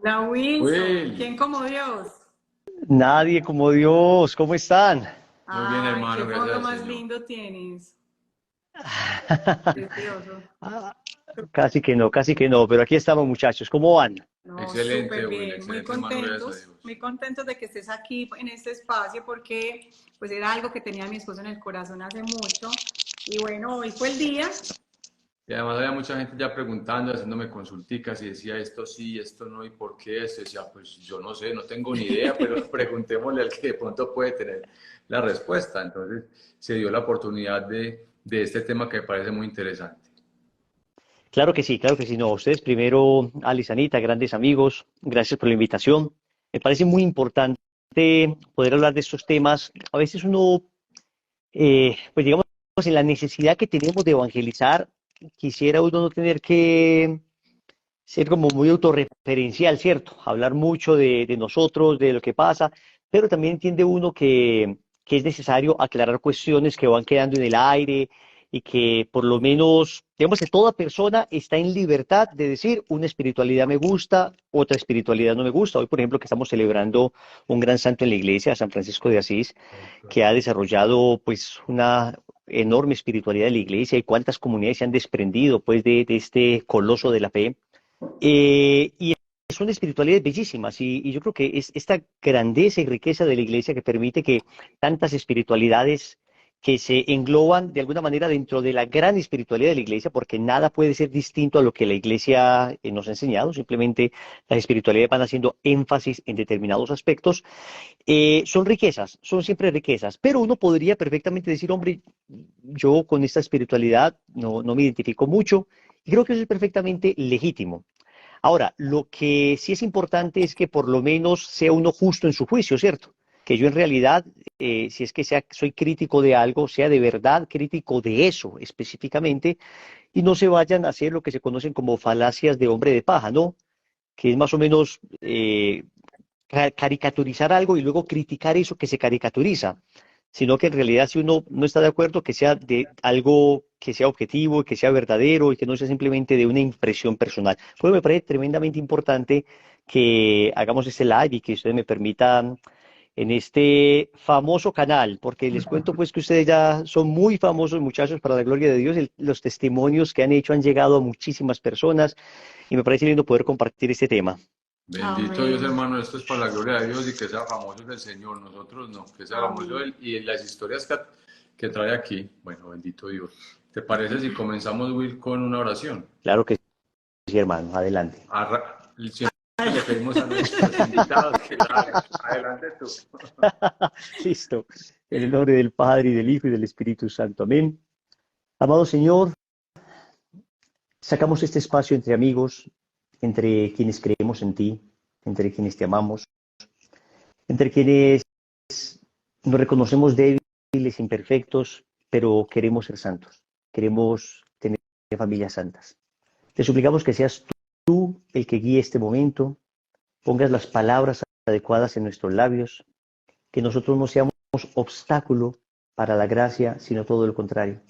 La Wilson, Will, ¿quién como Dios? Nadie como Dios, ¿cómo están? muy bien Ay, qué hermano, gracias fondo al más Señor. lindo tienes. Precioso. Ah, casi que no, pero aquí estamos muchachos, ¿cómo van? No, Excelente, súper Will, bien, excelente hermano, gracias a Dios. muy contentos de que estés aquí en este espacio porque pues era algo que tenía mi esposo en el corazón hace mucho. Y bueno, hoy fue el día. Y además había mucha gente ya preguntando, haciéndome consulticas y decía esto sí, esto no y por qué esto. Y decía, pues yo no sé, no tengo ni idea, pero preguntémosle al que de pronto puede tener la respuesta. Entonces se dio la oportunidad de este tema que me parece muy interesante. Claro que sí, no, ustedes primero, Alice, Anita, grandes amigos, gracias por la invitación. Me parece muy importante poder hablar de estos temas. A veces uno, pues digamos, en la necesidad que tenemos de evangelizar, quisiera uno no tener que ser como muy autorreferencial, ¿cierto? Hablar mucho de nosotros, de lo que pasa, pero también entiende uno que es necesario aclarar cuestiones que van quedando en el aire y que por lo menos, digamos que toda persona está en libertad de decir una espiritualidad me gusta, otra espiritualidad no me gusta. Hoy, por ejemplo, que estamos celebrando un gran santo en la iglesia, San Francisco de Asís, que ha desarrollado pues una enorme espiritualidad de la iglesia y cuántas comunidades se han desprendido pues de este coloso de la fe y son espiritualidades bellísimas y yo creo que es esta grandeza y riqueza de la iglesia que permite que tantas espiritualidades que se engloban de alguna manera dentro de la gran espiritualidad de la iglesia, porque nada puede ser distinto a lo que la iglesia nos ha enseñado, simplemente las espiritualidades van haciendo énfasis en determinados aspectos, son riquezas, son siempre riquezas, pero uno podría perfectamente decir, hombre, yo con esta espiritualidad no me identifico mucho y creo que eso es perfectamente legítimo. Ahora, lo que sí es importante es que por lo menos sea uno justo en su juicio, ¿cierto? Que yo en realidad, si es que soy crítico de algo, sea de verdad crítico de eso específicamente y no se vayan a hacer lo que se conocen como falacias de hombre de paja, ¿no? Que es más o menos caricaturizar algo y luego criticar eso que se caricaturiza, sino que en realidad si uno no está de acuerdo, que sea de algo que sea objetivo, que sea verdadero y que no sea simplemente de una impresión personal. Pues me parece tremendamente importante que hagamos este live y que ustedes me permitan en este famoso canal, porque les cuento pues que ustedes ya son muy famosos muchachos para la gloria de Dios, los testimonios que han hecho han llegado a muchísimas personas y me parece lindo poder compartir este tema. Bendito Dios Amén. hermano, esto es para la gloria de Dios y que sea famoso el Señor, nosotros no, que sea famoso Amén. Él y las historias que trae aquí. Bueno, bendito Dios. ¿Te parece si comenzamos, Will, con una oración? Claro que sí, hermano, adelante. Siempre le pedimos a nuestros invitados que la hagan. Adelante tú. Listo. En el nombre del Padre y del Hijo y del Espíritu Santo. Amén. Amado Señor, sacamos este espacio entre amigos, entre quienes creemos en ti, entre quienes te amamos, entre quienes nos reconocemos débiles, imperfectos, pero queremos ser santos. Queremos tener familias santas. Te suplicamos que seas tú el que guíe este momento, pongas las palabras adecuadas en nuestros labios, que nosotros no seamos obstáculo para la gracia, sino todo lo contrario,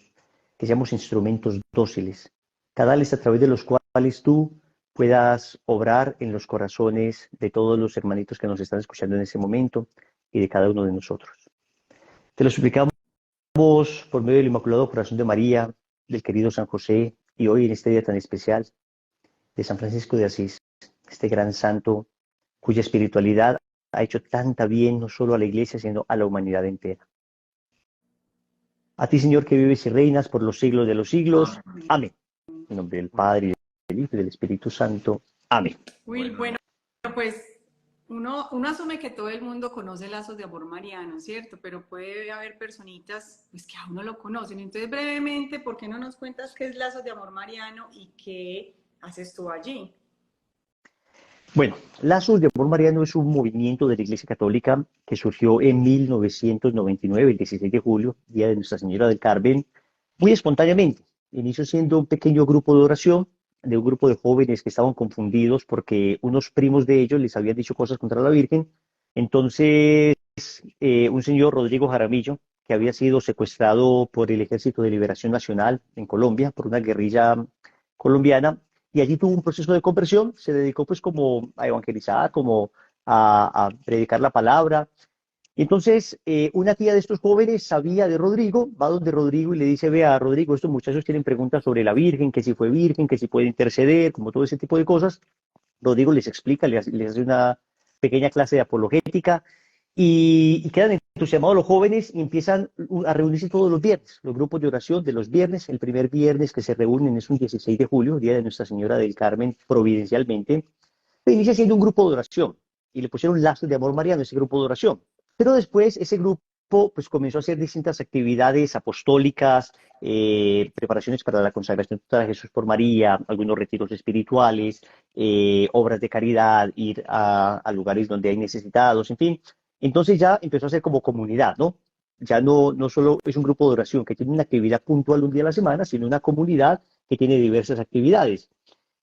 que seamos instrumentos dóciles, canales a través de los cuales tú puedas obrar en los corazones de todos los hermanitos que nos están escuchando en ese momento y de cada uno de nosotros. Te lo suplicamos por medio del Inmaculado Corazón de María, del querido San José y hoy en este día tan especial de San Francisco de Asís, este gran santo cuya espiritualidad ha hecho tanta bien no solo a la iglesia, sino a la humanidad entera. A ti, Señor, que vives y reinas por los siglos de los siglos. Amén. Amén. En nombre del Padre, y del Hijo y del Espíritu Santo. Amén. Will, Bueno, bueno, hermano. pues uno asume que todo el mundo conoce lazos de amor mariano, ¿cierto? Pero puede haber personitas pues, que aún no lo conocen. Entonces, brevemente, ¿por qué no nos cuentas qué es lazos de amor mariano y qué haces tú allí? Bueno, Lazos de Amor Mariano es un movimiento de la Iglesia Católica que surgió en 1999, el 16 de julio, Día de Nuestra Señora del Carmen, muy espontáneamente. Inició siendo un pequeño grupo de oración de un grupo de jóvenes que estaban confundidos porque unos primos de ellos les habían dicho cosas contra la Virgen. Entonces, un señor, Rodrigo Jaramillo, que había sido secuestrado por el Ejército de Liberación Nacional en Colombia, por una guerrilla colombiana, y allí tuvo un proceso de conversión, se dedicó pues como a evangelizar, como a predicar la palabra. Y entonces una tía de estos jóvenes sabía de Rodrigo, va donde Rodrigo y le dice, vea, Rodrigo, estos muchachos tienen preguntas sobre la Virgen, que si fue virgen, que si puede interceder, como todo ese tipo de cosas. Rodrigo les explica, les hace una pequeña clase de apologética y quedan entusiasmados los jóvenes y empiezan a reunirse todos los viernes, los grupos de oración de los viernes. El primer viernes que se reúnen es un 16 de julio, Día de Nuestra Señora del Carmen, providencialmente. Se inicia siendo un grupo de oración y le pusieron lazos de amor mariano a ese grupo de oración. Pero después ese grupo pues comenzó a hacer distintas actividades apostólicas, preparaciones para la consagración total a Jesús por María, algunos retiros espirituales, obras de caridad, ir a lugares donde hay necesitados, en fin. Entonces ya empezó a ser como comunidad, ¿no? Ya no solo es un grupo de oración que tiene una actividad puntual un día a la semana, sino una comunidad que tiene diversas actividades.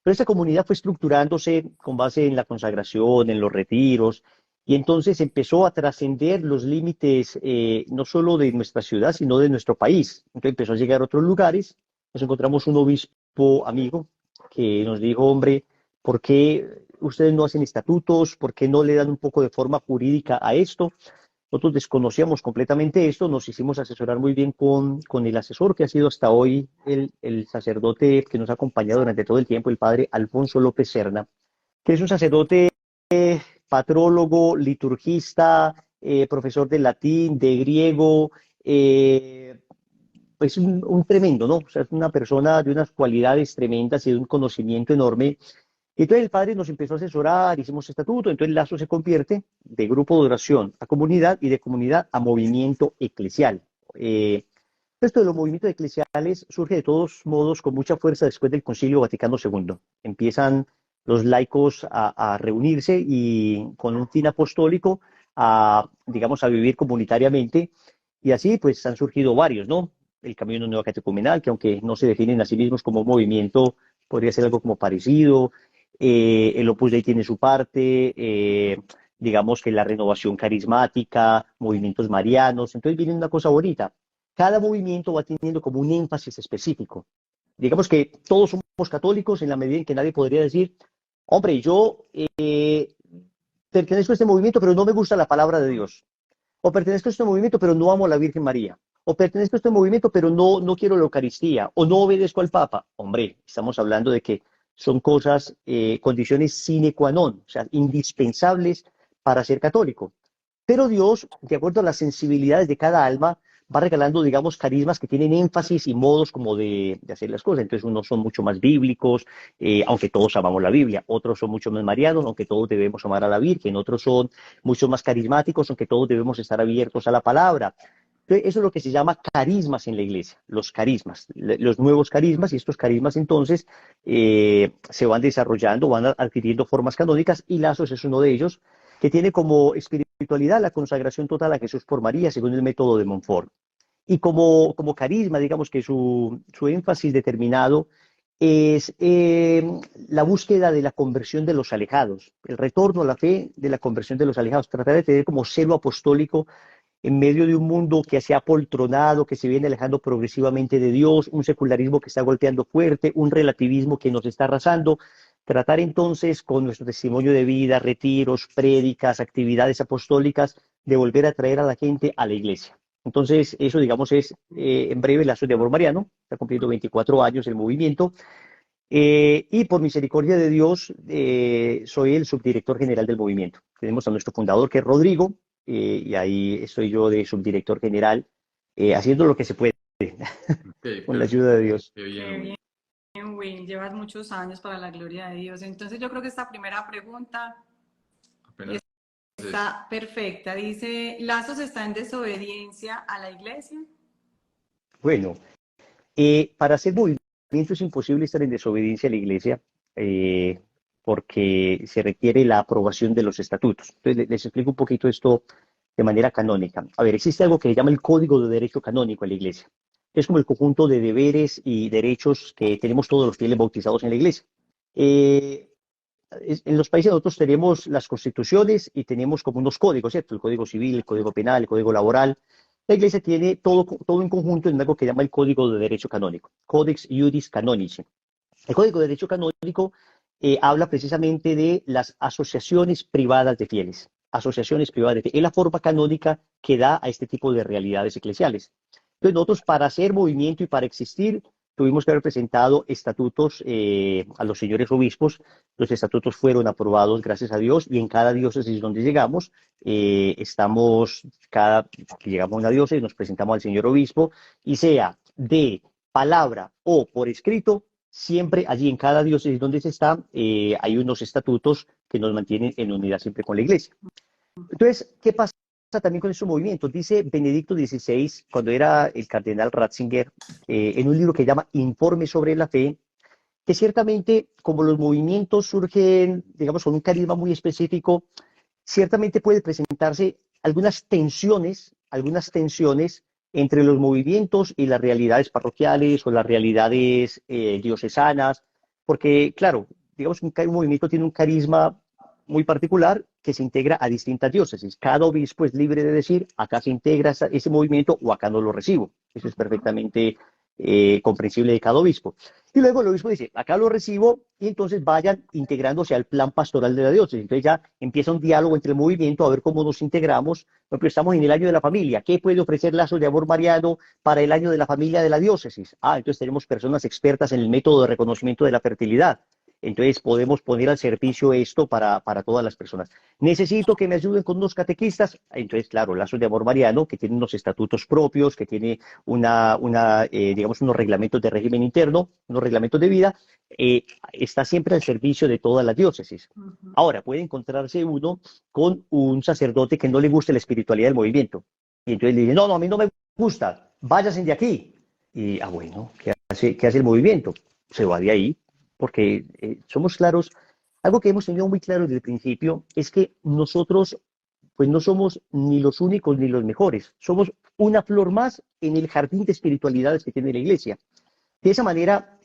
Pero esta comunidad fue estructurándose con base en la consagración, en los retiros, y entonces empezó a trascender los límites no solo de nuestra ciudad, sino de nuestro país. Entonces empezó a llegar a otros lugares. Nos encontramos un obispo amigo que nos dijo, hombre, ¿por qué ustedes no hacen estatutos? ¿Por qué no le dan un poco de forma jurídica a esto? Nosotros desconocíamos completamente esto, nos hicimos asesorar muy bien con el asesor que ha sido hasta hoy el sacerdote que nos ha acompañado durante todo el tiempo, el padre Alfonso López Serna, que es un sacerdote patrólogo, liturgista, profesor de latín, de griego, pues un tremendo, ¿no? O sea, es una persona de unas cualidades tremendas y de un conocimiento enorme. Y entonces el padre nos empezó a asesorar, hicimos estatuto, entonces el lazo se convierte de grupo de oración a comunidad y de comunidad a movimiento eclesial. Esto de los movimientos eclesiales surge de todos modos con mucha fuerza después del Concilio Vaticano II. Empiezan los laicos a reunirse y con un fin apostólico a, digamos, a vivir comunitariamente y así pues han surgido varios, ¿no? El Camino Neocatecumenal, que aunque no se definen a sí mismos como movimiento, podría ser algo como parecido. El Opus Dei tiene su parte, digamos que la renovación carismática, movimientos marianos, entonces viene una cosa bonita. Cada movimiento va teniendo como un énfasis específico. Digamos que todos somos católicos en la medida en que nadie podría decir, hombre, yo pertenezco a este movimiento, pero no me gusta la palabra de Dios. O pertenezco a este movimiento, pero no amo a la Virgen María. O pertenezco a este movimiento, pero no quiero la Eucaristía. O no obedezco al Papa. Hombre, estamos hablando de que son cosas, condiciones sine qua non, o sea, indispensables para ser católico. Pero Dios, de acuerdo a las sensibilidades de cada alma, va regalando, digamos, carismas que tienen énfasis y modos como de hacer las cosas. Entonces, unos son mucho más bíblicos, aunque todos amamos la Biblia. Otros son mucho más marianos, aunque todos debemos amar a la Virgen. Otros son mucho más carismáticos, aunque todos debemos estar abiertos a la palabra. Entonces, eso es lo que se llama carismas en la iglesia, los carismas, los nuevos carismas, y estos carismas entonces se van desarrollando, van adquiriendo formas canónicas, y Lazos es uno de ellos, que tiene como espiritualidad la consagración total a Jesús por María, según el método de Montfort. Y como carisma, digamos que su énfasis determinado es la búsqueda de la conversión de los alejados, el retorno a la fe de la conversión de los alejados, tratar de tener como celo apostólico en medio de un mundo que se ha poltronado, que se viene alejando progresivamente de Dios, un secularismo que está golpeando fuerte, un relativismo que nos está arrasando. Tratar entonces con nuestro testimonio de vida, retiros, prédicas, actividades apostólicas, de volver a traer a la gente a la iglesia. Entonces, eso, digamos, es en breve Lazos de Amor Mariano. Está cumpliendo 24 años el movimiento. Y por misericordia de Dios, soy el subdirector general del movimiento. Tenemos a nuestro fundador, que es Rodrigo, y ahí estoy yo de subdirector general, haciendo lo que se puede, Okay, con la ayuda de Dios. Qué bien. Qué bien, Will. Llevas muchos años para la gloria de Dios. Entonces yo creo que esta primera pregunta Apenas está perfecta. Dice, ¿Lazos está en desobediencia a la iglesia? Bueno, para hacer movimiento es imposible estar en desobediencia a la iglesia, eh, porque se requiere la aprobación de los estatutos. Entonces, les explico un poquito esto de manera canónica. A ver, existe algo que se llama el Código de Derecho Canónico en la iglesia. Es como el conjunto de deberes y derechos que tenemos todos los fieles bautizados en la iglesia. Eh, en los países nosotros tenemos las constituciones y tenemos como unos códigos, ¿cierto? El Código Civil, el Código Penal, el Código Laboral. La Iglesia tiene todo en conjunto en algo que llama el Código de Derecho Canónico, Codex Iuris Canonici. El Código de Derecho Canónico habla precisamente de las asociaciones privadas de fieles. Asociaciones privadas de fieles. Es la forma canónica que da a este tipo de realidades eclesiales. Entonces nosotros para hacer movimiento y para existir tuvimos que haber presentado estatutos a los señores obispos. Los estatutos fueron aprobados, gracias a Dios, y en cada diócesis donde llegamos, cada que llegamos a una diócesis, nos presentamos al señor obispo, y sea de palabra o por escrito, siempre allí en cada diócesis donde se está, hay unos estatutos que nos mantienen en unidad siempre con la iglesia. Entonces, ¿qué pasa también con estos movimientos? Dice Benedicto XVI, cuando era el cardenal Ratzinger, en un libro que llama Informe sobre la Fe, que ciertamente, como los movimientos surgen, digamos, con un carisma muy específico, ciertamente puede presentarse algunas tensiones entre los movimientos y las realidades parroquiales o las realidades diocesanas, porque, claro, digamos que un movimiento tiene un carisma muy particular que se integra a distintas diócesis. Cada obispo es libre de decir, acá se integra ese movimiento o acá no lo recibo. Eso es perfectamente comprensible de cada obispo. Y luego el obispo dice, acá lo recibo, y entonces vayan integrándose al plan pastoral de la diócesis. Entonces ya empieza un diálogo entre el movimiento a ver cómo nos integramos. Por ejemplo, estamos en el año de la familia. ¿Qué puede ofrecer Lazos de Amor Mariano para el año de la familia de la diócesis? Entonces tenemos personas expertas en el método de reconocimiento de la fertilidad. Entonces podemos poner al servicio esto para todas las personas. Necesito que me ayuden con unos catequistas. Entonces, claro, Lazos de Amor Mariano, que tiene unos estatutos propios, que tiene digamos, unos reglamentos de régimen interno, unos reglamentos de vida, está siempre al servicio de todas las diócesis. Ahora, puede encontrarse uno con un sacerdote que no le guste la espiritualidad del movimiento. Y entonces le dice, no, a mí no me gusta, váyanse de aquí. Y, bueno, ¿qué hace el movimiento? Se va de ahí, porque somos claros. Algo que hemos tenido muy claro desde el principio es que nosotros pues no somos ni los únicos ni los mejores, somos una flor más en el jardín de espiritualidades que tiene la iglesia. De esa manera,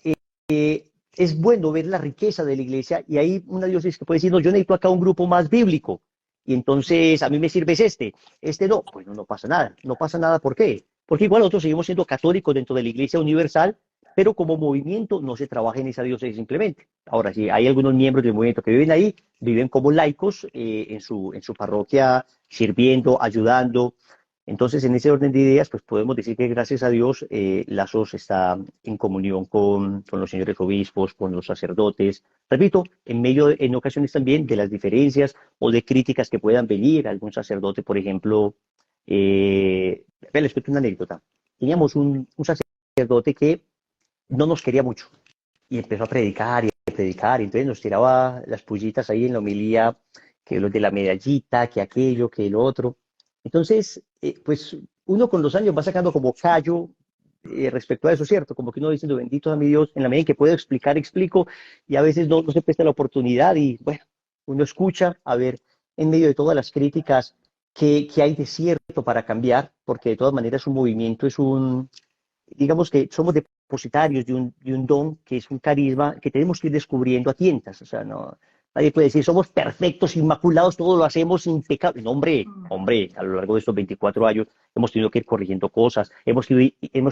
es bueno ver la riqueza de la iglesia, y hay una diócesis que puede decir, no, yo necesito acá un grupo más bíblico, y entonces a mí me sirve este no, pues no pasa nada. No pasa nada, ¿por qué? Porque igual nosotros seguimos siendo católicos dentro de la iglesia universal, pero como movimiento no se trabaja en esa diócesis simplemente. Ahora, si hay algunos miembros del movimiento que viven ahí, viven como laicos en su parroquia, sirviendo, ayudando. Entonces, en ese orden de ideas, pues podemos decir que gracias a Dios, Lazos está en comunión con los señores obispos, con los sacerdotes. Repito, en ocasiones también de las diferencias o de críticas que puedan venir. Algún sacerdote, por ejemplo, les cuento una anécdota. Teníamos un sacerdote que no nos quería mucho y empezó a predicar y a predicar, y entonces nos tiraba las pullitas ahí en la homilía, que los de la medallita, que aquello, que lo otro. Entonces, pues uno con los años va sacando como callo respecto a eso, ¿cierto? Como que uno diciendo, bendito a mi Dios, en la medida en que puedo explicar, explico, y a veces no se presta la oportunidad, y bueno, uno escucha, a ver, en medio de todas las críticas, que hay de cierto para cambiar, porque de todas maneras un movimiento digamos que somos depositarios de un don que es un carisma que tenemos que ir descubriendo a tientas. O sea, no, nadie puede decir somos perfectos, inmaculados, todo lo hacemos impecable. No, hombre, a lo largo de estos 24 años hemos tenido que ir corrigiendo cosas, hemos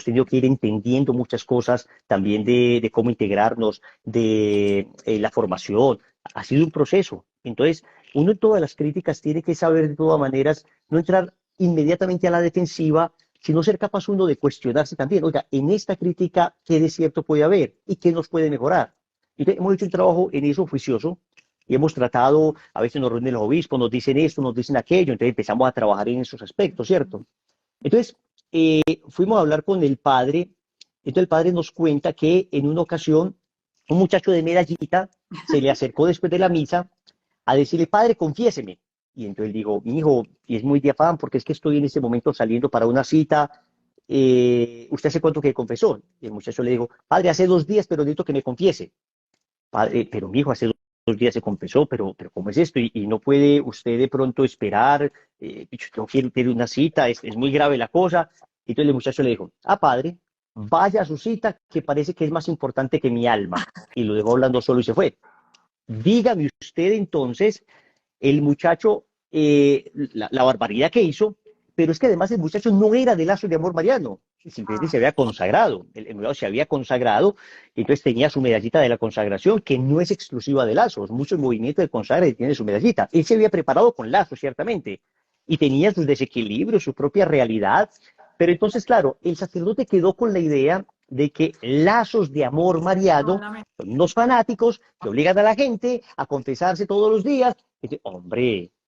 tenido que ir entendiendo muchas cosas también de cómo integrarnos, de la formación. Ha sido un proceso. Entonces, uno en todas las críticas tiene que saber de todas maneras no entrar inmediatamente a la defensiva, sino ser capaz uno de cuestionarse también. Oiga, en esta crítica, ¿qué de cierto puede haber y qué nos puede mejorar? Entonces, hemos hecho un trabajo en eso juicioso, y hemos tratado, a veces nos reúnen los obispos, nos dicen esto, nos dicen aquello, entonces empezamos a trabajar en esos aspectos, ¿cierto? Entonces, fuimos a hablar con el padre. Entonces el padre nos cuenta que en una ocasión un muchacho de medallita se le acercó después de la misa a decirle, padre, confiéseme. Y entonces digo, mi hijo, y es muy de afán porque es que estoy en este momento saliendo para una cita. ¿Usted hace cuánto que confesó? Y el muchacho le dijo, padre, hace 2 días, pero necesito que me confiese. Padre, pero mi hijo, hace 2 días se confesó, pero ¿cómo es esto? Y no puede usted de pronto esperar, yo quiero tener una cita, es muy grave la cosa. Y entonces el muchacho le dijo, padre, vaya a su cita, que parece que es más importante que mi alma. Y lo dejó hablando solo y se fue. Dígame usted entonces, el muchacho, la barbaridad que hizo, pero es que además el muchacho no era de lazos de amor mariano, simplemente se había consagrado, el enamorado se había consagrado, y entonces tenía su medallita de la consagración, que no es exclusiva de lazos, muchos movimientos de consagra tienen su medallita. Él se había preparado con lazos, ciertamente, y tenía sus desequilibrios, su propia realidad, pero entonces, claro, el sacerdote quedó con la idea de que lazos de amor mariano son unos fanáticos que obligan a la gente a confesarse todos los días. Y dice,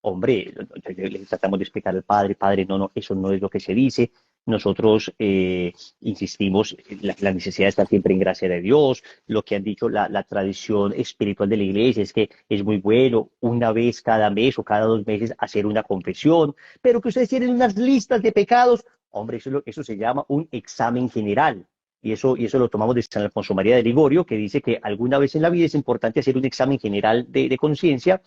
hombre, le tratamos de explicar al padre, no, eso no es lo que se dice. Nosotros insistimos en la necesidad de estar siempre en gracia de Dios. Lo que han dicho la tradición espiritual de la iglesia es que es muy bueno una vez cada mes o cada 2 meses hacer una confesión, pero que ustedes tienen unas listas de pecados. Hombre, eso se llama un examen general. Y eso lo tomamos de San Alfonso María de Ligorio, que dice que alguna vez en la vida es importante hacer un examen general de conciencia.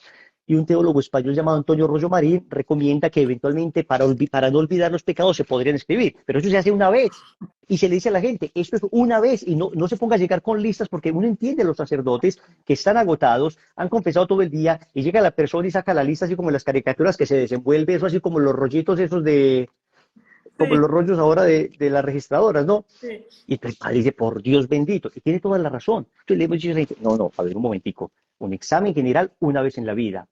Y un teólogo español llamado Antonio Rollo Marín recomienda que eventualmente para no olvidar los pecados se podrían escribir. Pero eso se hace una vez. Y se le dice a la gente, esto es una vez, y no se ponga a llegar con listas, porque uno entiende a los sacerdotes que están agotados, han confesado todo el día, y llega la persona y saca la lista, así como en las caricaturas que se desenvuelve, eso así como los rollitos esos como los rollos ahora de las registradoras, ¿no? Sí. Y entonces el padre dice, por Dios bendito, y tiene toda la razón. Entonces le hemos dicho a la gente, no, a ver un momentico, un examen general una vez en la vida.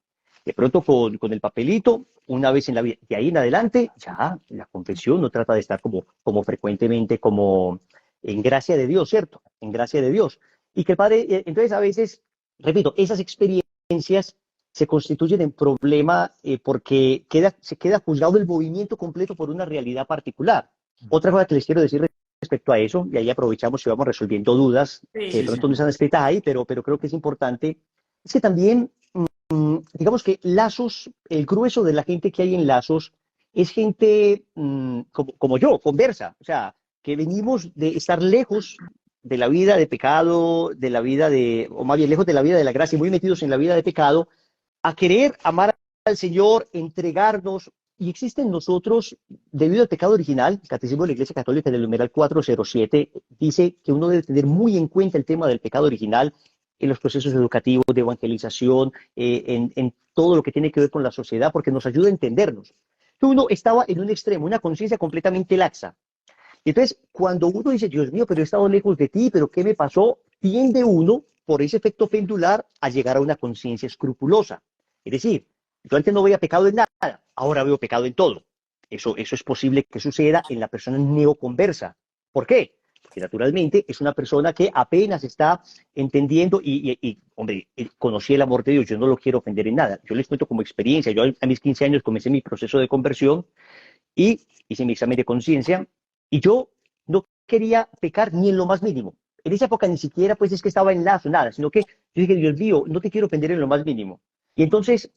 De pronto con el papelito, una vez en la vida. De ahí en adelante, ya la confesión no trata de estar como frecuentemente, como en gracia de Dios, ¿cierto? En gracia de Dios. Y que el padre, entonces a veces, repito, esas experiencias se constituyen en problema porque se queda juzgado el movimiento completo por una realidad particular. Otra cosa que les quiero decir respecto a eso, y ahí aprovechamos y vamos resolviendo dudas que de pronto no están escritas ahí, pero creo que es importante, es que también, digamos que Lazos, el grueso de la gente que hay en Lazos, es gente como yo, conversa, o sea, que venimos de estar lejos de la vida de pecado, de la vida o más bien lejos de la vida de la gracia, muy metidos en la vida de pecado, a querer amar al Señor, entregarnos, y existe en nosotros, debido al pecado original, el Catecismo de la Iglesia Católica en el numeral 407 dice que uno debe tener muy en cuenta el tema del pecado original en los procesos educativos, de evangelización, en todo lo que tiene que ver con la sociedad, porque nos ayuda a entendernos. Entonces uno estaba en un extremo, una conciencia completamente laxa. Entonces, cuando uno dice, Dios mío, pero he estado lejos de ti, pero ¿qué me pasó? Tiende uno, por ese efecto pendular, a llegar a una conciencia escrupulosa. Es decir, yo antes no veía pecado en nada, ahora veo pecado en todo. Eso es posible que suceda en la persona neoconversa. ¿Por qué? Porque naturalmente es una persona que apenas está entendiendo hombre, conocí el amor de Dios, yo no lo quiero ofender en nada. Yo les cuento como experiencia, yo a mis 15 años comencé mi proceso de conversión y hice mi examen de conciencia y yo no quería pecar ni en lo más mínimo. En esa época ni siquiera pues es que estaba en lazo, nada, sino que yo dije, Dios mío, no te quiero ofender en lo más mínimo. Y entonces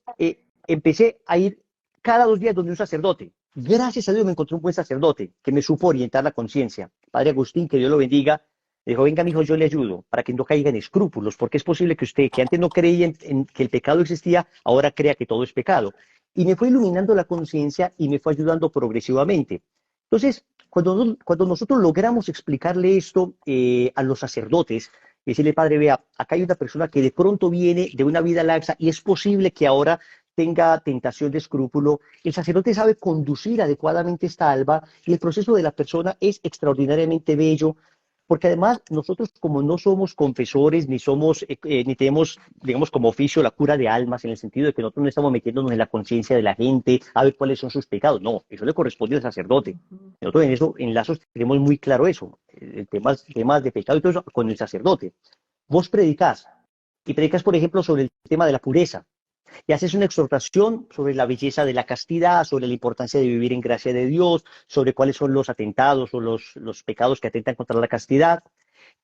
empecé a ir cada 2 días donde un sacerdote. Gracias a Dios me encontré un buen sacerdote que me supo orientar la conciencia. Padre Agustín, que Dios lo bendiga, me dijo, venga, mijo, yo le ayudo para que no caiga en escrúpulos, porque es posible que usted, que antes no creía en que el pecado existía, ahora crea que todo es pecado. Y me fue iluminando la conciencia y me fue ayudando progresivamente. Entonces, cuando nosotros logramos explicarle esto a los sacerdotes, decirle, padre, vea, acá hay una persona que de pronto viene de una vida laxa y es posible que ahora tenga tentación de escrúpulo, el sacerdote sabe conducir adecuadamente esta alma y el proceso de la persona es extraordinariamente bello, porque además nosotros como no somos confesores ni tenemos, digamos, como oficio la cura de almas, en el sentido de que nosotros no estamos metiéndonos en la conciencia de la gente a ver cuáles son sus pecados, no, eso le corresponde al sacerdote. Nosotros en Lazos tenemos muy claro eso, temas de pecado y todo eso con el sacerdote. Vos predicás, y predicas, por ejemplo, sobre el tema de la pureza, y haces una exhortación sobre la belleza de la castidad, sobre la importancia de vivir en gracia de Dios, sobre cuáles son los atentados o los pecados que atentan contra la castidad.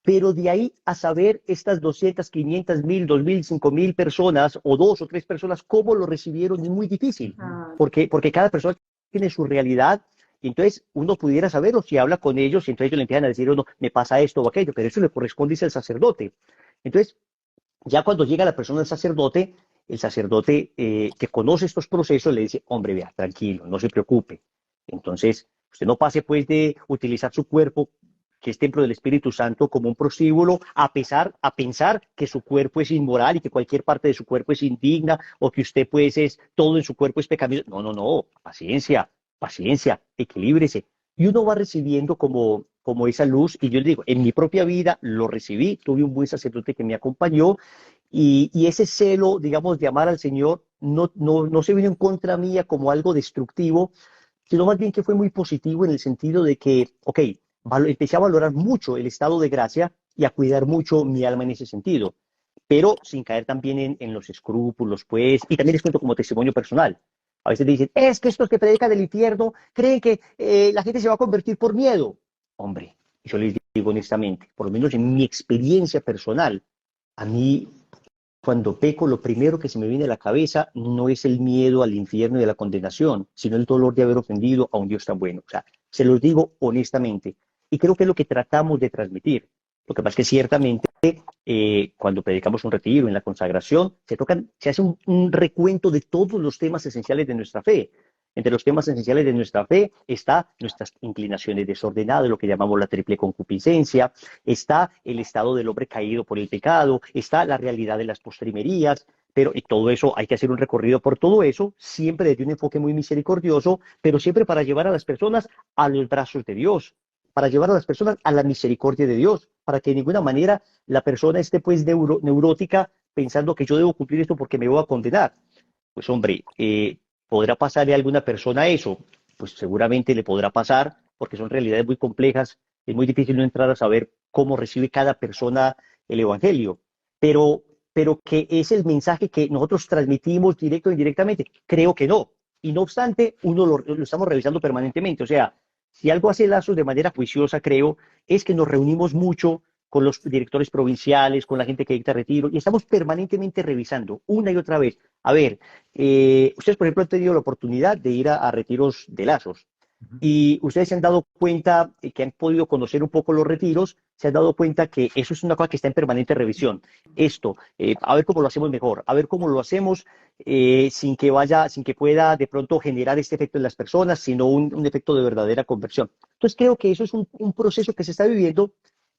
Pero de ahí a saber estas 200, 500, 1000, 2000, 5000 personas o 2 o 3 personas, cómo lo recibieron, es muy difícil, porque cada persona tiene su realidad. Y entonces uno pudiera saberlo si habla con ellos y entonces ellos le empiezan a decir, no, me pasa esto o aquello, pero eso le corresponde al sacerdote. Entonces, ya cuando llega la persona al sacerdote, el sacerdote que conoce estos procesos le dice, hombre, vea, tranquilo, no se preocupe. Entonces, usted no pase pues de utilizar su cuerpo, que es templo del Espíritu Santo, como un prostíbulo, a pensar que su cuerpo es inmoral y que cualquier parte de su cuerpo es indigna, o que usted pues todo en su cuerpo es pecaminoso. No, paciencia. paciencia, equilíbrese. Y uno va recibiendo como esa luz, y yo le digo, en mi propia vida lo recibí, tuve un buen sacerdote que me acompañó, y ese celo, digamos, de amar al Señor, no se vino en contra mía como algo destructivo, sino más bien que fue muy positivo en el sentido de que, ok, empecé a valorar mucho el estado de gracia y a cuidar mucho mi alma en ese sentido, pero sin caer también en los escrúpulos, pues, y también les cuento como testimonio personal. A veces dicen, es que estos que predican del infierno creen que la gente se va a convertir por miedo. Hombre, yo les digo honestamente, por lo menos en mi experiencia personal, a mí cuando peco, lo primero que se me viene a la cabeza no es el miedo al infierno y a la condenación, sino el dolor de haber ofendido a un Dios tan bueno. O sea, se los digo honestamente. Y creo que es lo que tratamos de transmitir. Lo que pasa es que ciertamente cuando predicamos un retiro, en la consagración, se hace un recuento de todos los temas esenciales de nuestra fe. Entre los temas esenciales de nuestra fe está nuestras inclinaciones desordenadas, lo que llamamos la triple concupiscencia, está el estado del hombre caído por el pecado, está la realidad de las postrimerías, pero y todo eso hay que hacer un recorrido por todo eso, siempre desde un enfoque muy misericordioso, pero siempre para llevar a las personas a los brazos de Dios, para llevar a las personas a la misericordia de Dios, para que de ninguna manera la persona esté pues neurótica pensando que yo debo cumplir esto porque me voy a condenar. Pues hombre, ¿podrá pasarle a alguna persona eso? Pues seguramente le podrá pasar, porque son realidades muy complejas, es muy difícil no entrar a saber cómo recibe cada persona el Evangelio, pero que es el mensaje que nosotros transmitimos directo o indirectamente, creo que no. Y no obstante, uno lo estamos revisando permanentemente, o sea, si algo hace Lazos de manera juiciosa, creo, es que nos reunimos mucho con los directores provinciales, con la gente que dicta retiro, y estamos permanentemente revisando una y otra vez. A ver, ustedes, por ejemplo, han tenido la oportunidad de ir a retiros de Lazos, y ustedes se han dado cuenta que han podido conocer un poco los retiros, se han dado cuenta que eso es una cosa que está en permanente revisión. Esto, a ver cómo lo hacemos mejor, a ver cómo lo hacemos sin que pueda de pronto generar este efecto en las personas, sino un efecto de verdadera conversión. Entonces creo que eso es un proceso que se está viviendo,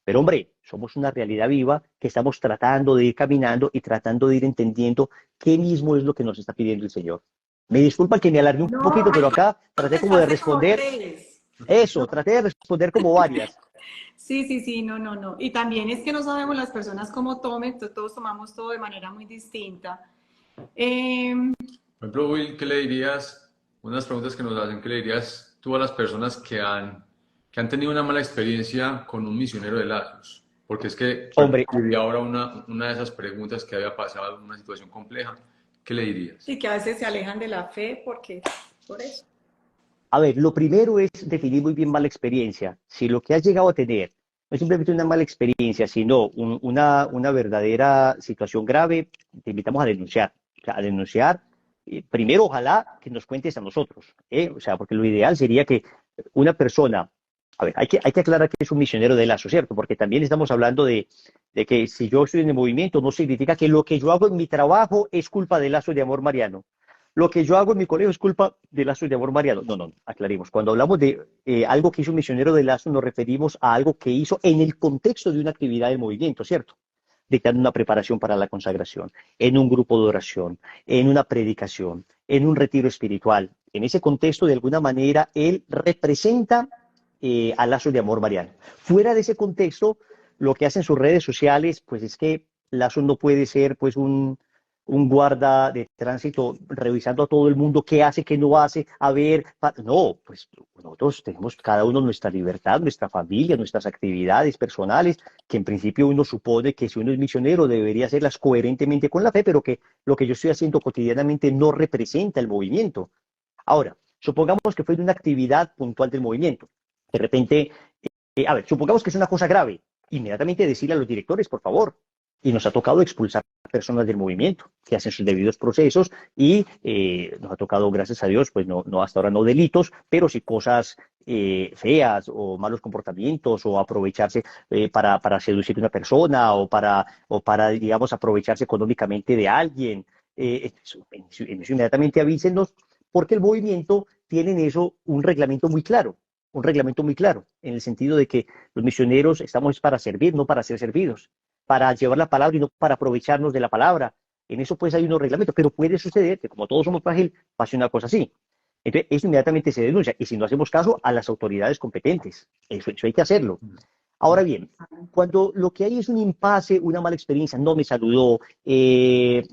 pero hombre, somos una realidad viva que estamos tratando de ir caminando y tratando de ir entendiendo qué mismo es lo que nos está pidiendo el Señor. Me disculpan que me alargué un No, poquito, pero acá traté te como de hace como responder tres. eso, traté de responder como varias. Sí, sí, sí, no, no, no. Y también es que no sabemos las personas cómo tomen, todos tomamos todo de manera muy distinta. Eh, Por ejemplo, Will, ¿qué le dirías? Unas preguntas que nos hacen, ¿qué le dirías tú a las personas que han tenido una mala experiencia con un misionero de Lazos? Porque es que, por ejemplo, Hombre, escribí ahora una de esas preguntas que había pasado en una situación compleja. ¿Qué le dirías? y que a veces se alejan de la fe porque, por eso. a ver, lo primero es definir muy bien mala experiencia. Si lo que has llegado a tener no es simplemente una mala experiencia, sino una verdadera situación grave, te invitamos a denunciar. O sea, a denunciar, primero ojalá que nos cuentes a nosotros, ¿eh? O sea, porque lo ideal sería que una persona, a ver, hay que aclarar que es un misionero de lazo, ¿cierto? Porque también estamos hablando de que si yo estoy en el movimiento, no significa que lo que yo hago en mi trabajo es culpa del lazo de amor mariano. Lo que yo hago en mi colegio es culpa de lazos de amor mariano. No, no, aclaremos. Cuando hablamos de algo que hizo un misionero de lazo, nos referimos a algo que hizo en el contexto de una actividad del movimiento, ¿cierto? Dictando una preparación para la consagración, en un grupo de oración, en una predicación, en un retiro espiritual. En ese contexto, de alguna manera, él representa a lazos de amor mariano. Fuera de ese contexto, lo que hacen sus redes sociales, pues es que Lazo no puede ser pues un guarda de tránsito revisando a todo el mundo qué hace, qué no hace, a ver, no, pues nosotros tenemos cada uno nuestra libertad, nuestra familia, nuestras actividades personales, que en principio uno supone que si uno es misionero debería hacerlas coherentemente con la fe, pero que lo que yo estoy haciendo cotidianamente no representa el movimiento. Ahora, supongamos que fue de una actividad puntual del movimiento. De repente, a ver, supongamos que es una cosa grave, inmediatamente decirle a los directores, por favor, y nos ha tocado expulsar personas del movimiento que hacen sus debidos procesos y nos ha tocado, gracias a Dios, pues no hasta ahora no delitos, pero sí cosas feas o malos comportamientos o aprovecharse para seducir a una persona o para, digamos, aprovecharse económicamente de alguien. En eso inmediatamente avísenos porque el movimiento tiene en eso un reglamento muy claro, en el sentido de que los misioneros estamos para servir, no para ser servidos, para llevar la palabra y no para aprovecharnos de la palabra. En eso pues hay unos reglamentos, pero puede suceder que como todos somos frágiles, pase una cosa así. Entonces, eso inmediatamente se denuncia. Y si no hacemos caso a las autoridades competentes, eso hay que hacerlo. Ahora bien, cuando lo que hay es un impasse, una mala experiencia, no me saludó,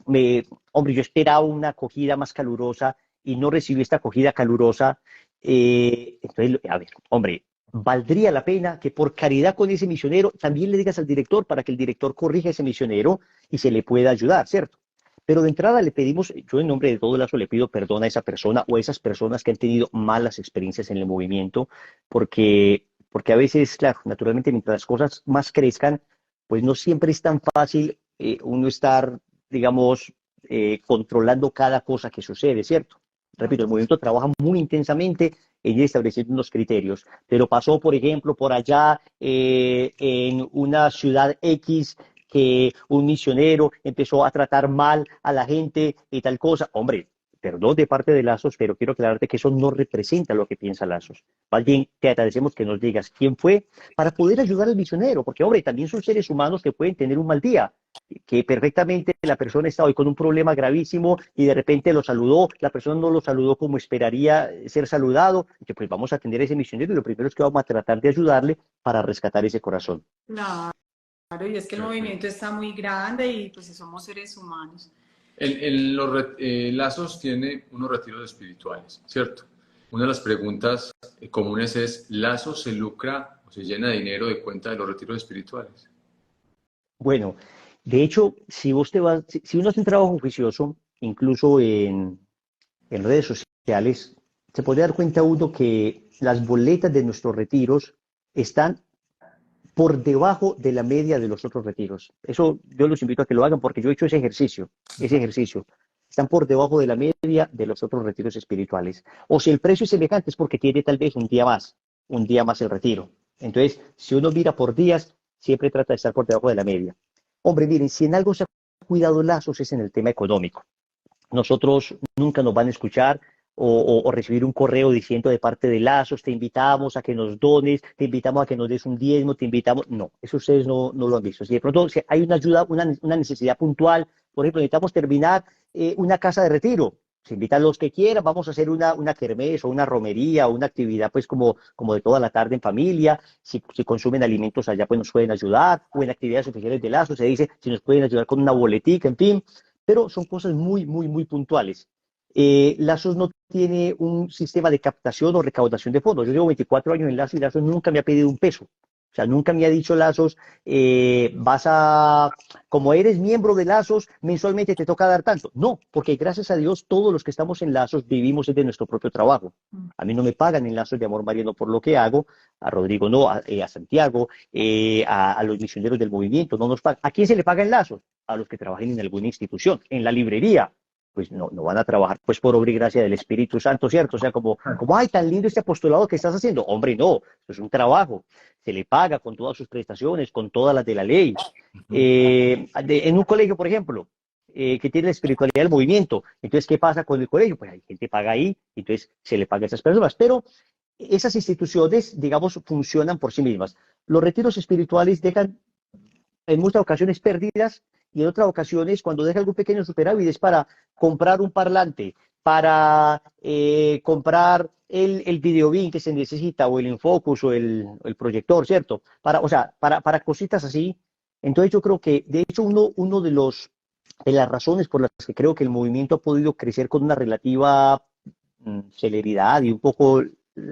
hombre, yo esperaba una acogida más calurosa y no recibí esta acogida calurosa, entonces, a ver, hombre, valdría la pena que por caridad con ese misionero también le digas al director para que el director corrija a ese misionero y se le pueda ayudar, ¿cierto? Pero de entrada le pedimos, yo en nombre de todo Lazo le pido perdón a esa persona o a esas personas que han tenido malas experiencias en el movimiento, porque a veces, claro, naturalmente mientras las cosas más crezcan, pues no siempre es tan fácil uno estar, digamos, controlando cada cosa que sucede, ¿cierto? Repito, el movimiento trabaja muy intensamente en ir estableciendo unos criterios, pero pasó, por ejemplo, por allá en una ciudad X que un misionero empezó a tratar mal a la gente y tal cosa. Hombre, perdón de parte de Lazos, pero quiero aclararte que eso no representa lo que piensa Lazos. Más bien, te agradecemos que nos digas quién fue para poder ayudar al misionero, porque, hombre, también son seres humanos que pueden tener un mal día, que perfectamente la persona está hoy con un problema gravísimo y de repente lo saludó, la persona no lo saludó como esperaría ser saludado, y que pues vamos a atender a ese misionero y lo primero es que vamos a tratar de ayudarle para rescatar ese corazón. Claro, y es que el movimiento está muy grande y pues somos seres humanos. Lazos tiene unos retiros espirituales, ¿cierto? Una de las preguntas comunes es, ¿Lazos se lucra o se llena de dinero de cuenta de los retiros espirituales? Bueno, de hecho, si vos te vas, si uno hace un trabajo juicioso, incluso en redes sociales, se puede dar cuenta uno que las boletas de nuestros retiros están por debajo de la media de los otros retiros. Eso yo los invito a que lo hagan porque yo he hecho ese ejercicio, Están por debajo de la media de los otros retiros espirituales. O si el precio es semejante es porque tiene tal vez un día más el retiro. Entonces, si uno mira por días, siempre trata de estar por debajo de la media. Hombre, miren, si en algo se ha cuidado Lazos es en el tema económico. Nosotros nunca nos van a escuchar o recibir un correo diciendo de parte de Lazos, te invitamos a que nos dones, te invitamos a que nos des un diezmo, te invitamos. No, eso ustedes no lo han visto. Si de pronto si hay una ayuda, una necesidad puntual, por ejemplo, necesitamos terminar una casa de retiro. Se invitan los que quieran, vamos a hacer una kermés o una romería o una actividad pues como de toda la tarde en familia. Si consumen alimentos allá pues nos pueden ayudar o en actividades oficiales de Lazos se dice si nos pueden ayudar con una boletica, en fin, pero son cosas muy puntuales. Lazos no tiene un sistema de captación o recaudación de fondos. Yo llevo 24 años en Lazos y Lazos nunca me ha pedido un peso. O sea, nunca me ha dicho Lazos, como eres miembro de Lazos, mensualmente te toca dar tanto. No, porque gracias a Dios todos los que estamos en Lazos vivimos de nuestro propio trabajo. A mí no me pagan en Lazos de Amor Mariano por lo que hago, a Rodrigo no, a Santiago, a los misioneros del movimiento, no nos pagan. ¿A quién se le paga en Lazos? A los que trabajen en alguna institución, en la librería, pues no van a trabajar pues por obra y gracia del Espíritu Santo, ¿cierto? O sea, ay, tan lindo este apostolado que estás haciendo. Hombre, no, eso es un trabajo. Se le paga con todas sus prestaciones, con todas las de la ley. En un colegio, por ejemplo, que tiene la espiritualidad del movimiento. Entonces, ¿qué pasa con el colegio? Pues hay gente que paga ahí, entonces se le paga a esas personas. Pero esas instituciones, digamos, funcionan por sí mismas. Los retiros espirituales dejan en muchas ocasiones pérdidas y en otras ocasiones cuando deja algún pequeño superávit es para comprar un parlante, para comprar el videobeam que se necesita o el Infocus o el proyector, ¿cierto? O sea, para cositas así. Entonces yo creo que, de hecho, uno de las razones por las que creo que el movimiento ha podido crecer con una relativa celeridad y un poco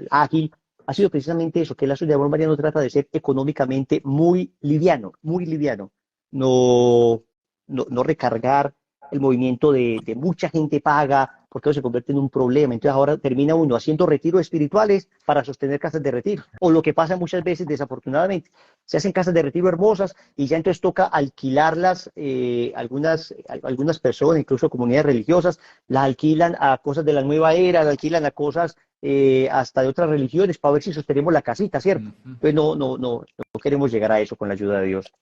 ágil, ha sido precisamente eso, que el Lazo de Amor Mariano trata de ser económicamente muy liviano, no recargar el movimiento de mucha gente paga, porque eso se convierte en un problema. Entonces ahora termina uno haciendo retiros espirituales para sostener casas de retiro. O lo que pasa muchas veces, desafortunadamente, se hacen casas de retiro hermosas y ya entonces toca alquilarlas, algunas personas, incluso comunidades religiosas, las alquilan a cosas de la nueva era, las alquilan a cosas hasta de otras religiones para ver si sostenemos la casita, ¿cierto? Pues no queremos llegar a eso con la ayuda de Dios.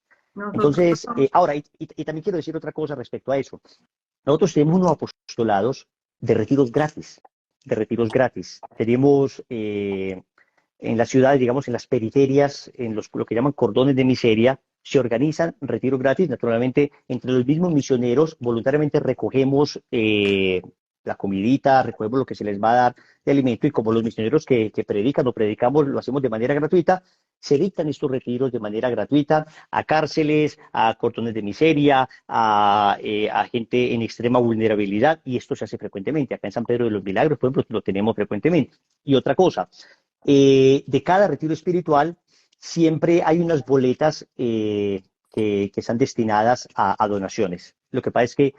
Entonces, ahora, y también quiero decir otra cosa respecto a eso. Nosotros tenemos unos apostolados de retiros gratis, Tenemos en las ciudades, digamos, en las periferias, lo que llaman cordones de miseria, se organizan retiros gratis. Naturalmente, entre los mismos misioneros, voluntariamente recogemos la comidita, recordemos lo que se les va a dar de alimento, y como los misioneros que predican o predicamos lo hacemos de manera gratuita, se dictan estos retiros de manera gratuita a cárceles, a cordones de miseria, a gente en extrema vulnerabilidad, y esto se hace frecuentemente. Acá en San Pedro de los Milagros, por ejemplo, lo tenemos frecuentemente. Y otra cosa, de cada retiro espiritual siempre hay unas boletas que están destinadas a donaciones. Lo que pasa es que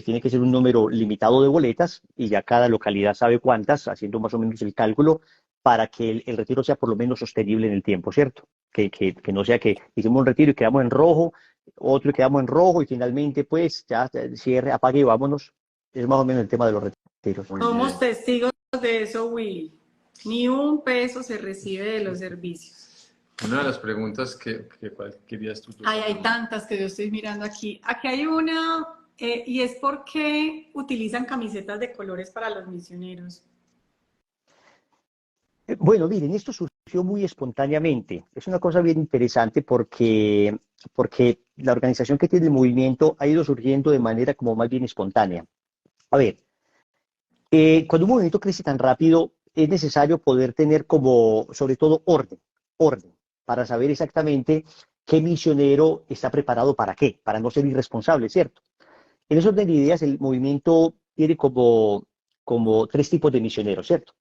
tiene que ser un número limitado de boletas y ya cada localidad sabe cuántas, haciendo más o menos el cálculo, para que el retiro sea por lo menos sostenible en el tiempo, ¿cierto? Que no sea que hicimos un retiro y quedamos en rojo, otro y quedamos en rojo y finalmente pues ya cierre, apague y vámonos. Es más o menos el tema de los retiros. Somos testigos de eso, Will. Ni un peso se recibe de los servicios. Una de las preguntas ¿cuál querías tú? Ay, hay tantas que yo estoy mirando aquí. Aquí hay una, y es por qué utilizan camisetas de colores para los misioneros. Bueno, miren, esto surgió muy espontáneamente. Es una cosa bien interesante porque la organización que tiene el movimiento ha ido surgiendo de manera como más bien espontánea. A ver, cuando un movimiento crece tan rápido, es necesario poder tener como, sobre todo, orden, para saber exactamente qué misionero está preparado para qué, para no ser irresponsable, ¿cierto? En esos orden de ideas, el movimiento tiene como tres tipos de misioneros, ¿cierto?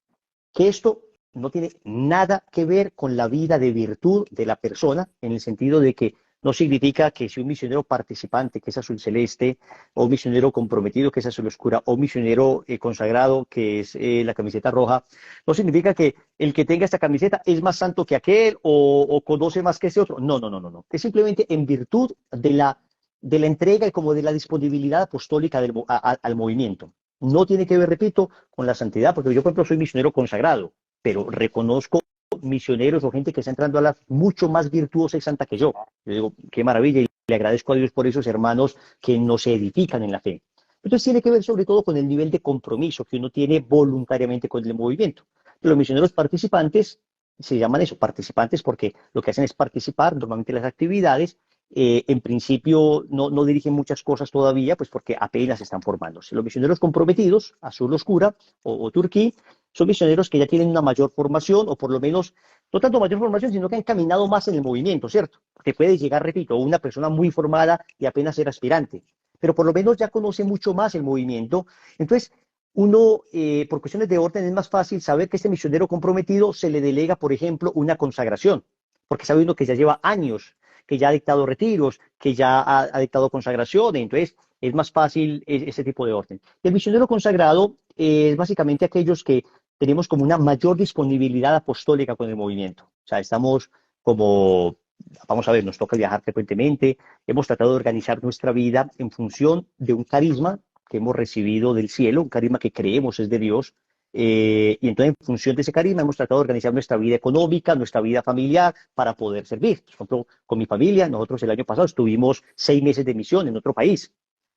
Que esto no tiene nada que ver con la vida de virtud de la persona, en el sentido de que no significa que si un misionero participante, que es azul celeste, o un misionero comprometido, que es azul oscura, o un misionero consagrado, que es la camiseta roja, no significa que el que tenga esta camiseta es más santo que aquel o conoce más que ese otro. No, no, no, no, no. Es simplemente en virtud de la entrega y como de la disponibilidad apostólica al movimiento. No tiene que ver, repito, con la santidad, porque yo, por ejemplo, soy misionero consagrado, pero reconozco misioneros o gente que está entrando a la mucho más virtuosa y santa que yo. Yo digo, qué maravilla, y le agradezco a Dios por esos hermanos que nos edifican en la fe. Entonces tiene que ver sobre todo con el nivel de compromiso que uno tiene voluntariamente con el movimiento. Los misioneros participantes se llaman eso, participantes, porque lo que hacen es participar normalmente en las actividades. En principio no dirigen muchas cosas todavía, pues porque apenas están formándose. Los misioneros comprometidos, azul oscura o turquí, son misioneros que ya tienen una mayor formación, o por lo menos, no tanto mayor formación, sino que han caminado más en el movimiento, ¿cierto? Porque puede llegar, repito, una persona muy formada y apenas ser aspirante, pero por lo menos ya conoce mucho más el movimiento. Entonces, uno, por cuestiones de orden, es más fácil saber que este misionero comprometido se le delega, por ejemplo, una consagración, porque sabe uno que ya lleva años, que ya ha dictado retiros, que ya ha dictado consagraciones, entonces es más fácil ese tipo de orden. Y el misionero consagrado es básicamente aquellos que tenemos como una mayor disponibilidad apostólica con el movimiento. O sea, estamos como, vamos a ver, nos toca viajar frecuentemente, hemos tratado de organizar nuestra vida en función de un carisma que hemos recibido del cielo, un carisma que creemos es de Dios, y entonces en función de ese carisma hemos tratado de organizar nuestra vida económica, nuestra vida familiar, para poder servir. Por ejemplo, con mi familia, nosotros el año pasado estuvimos 6 meses de misión en otro país.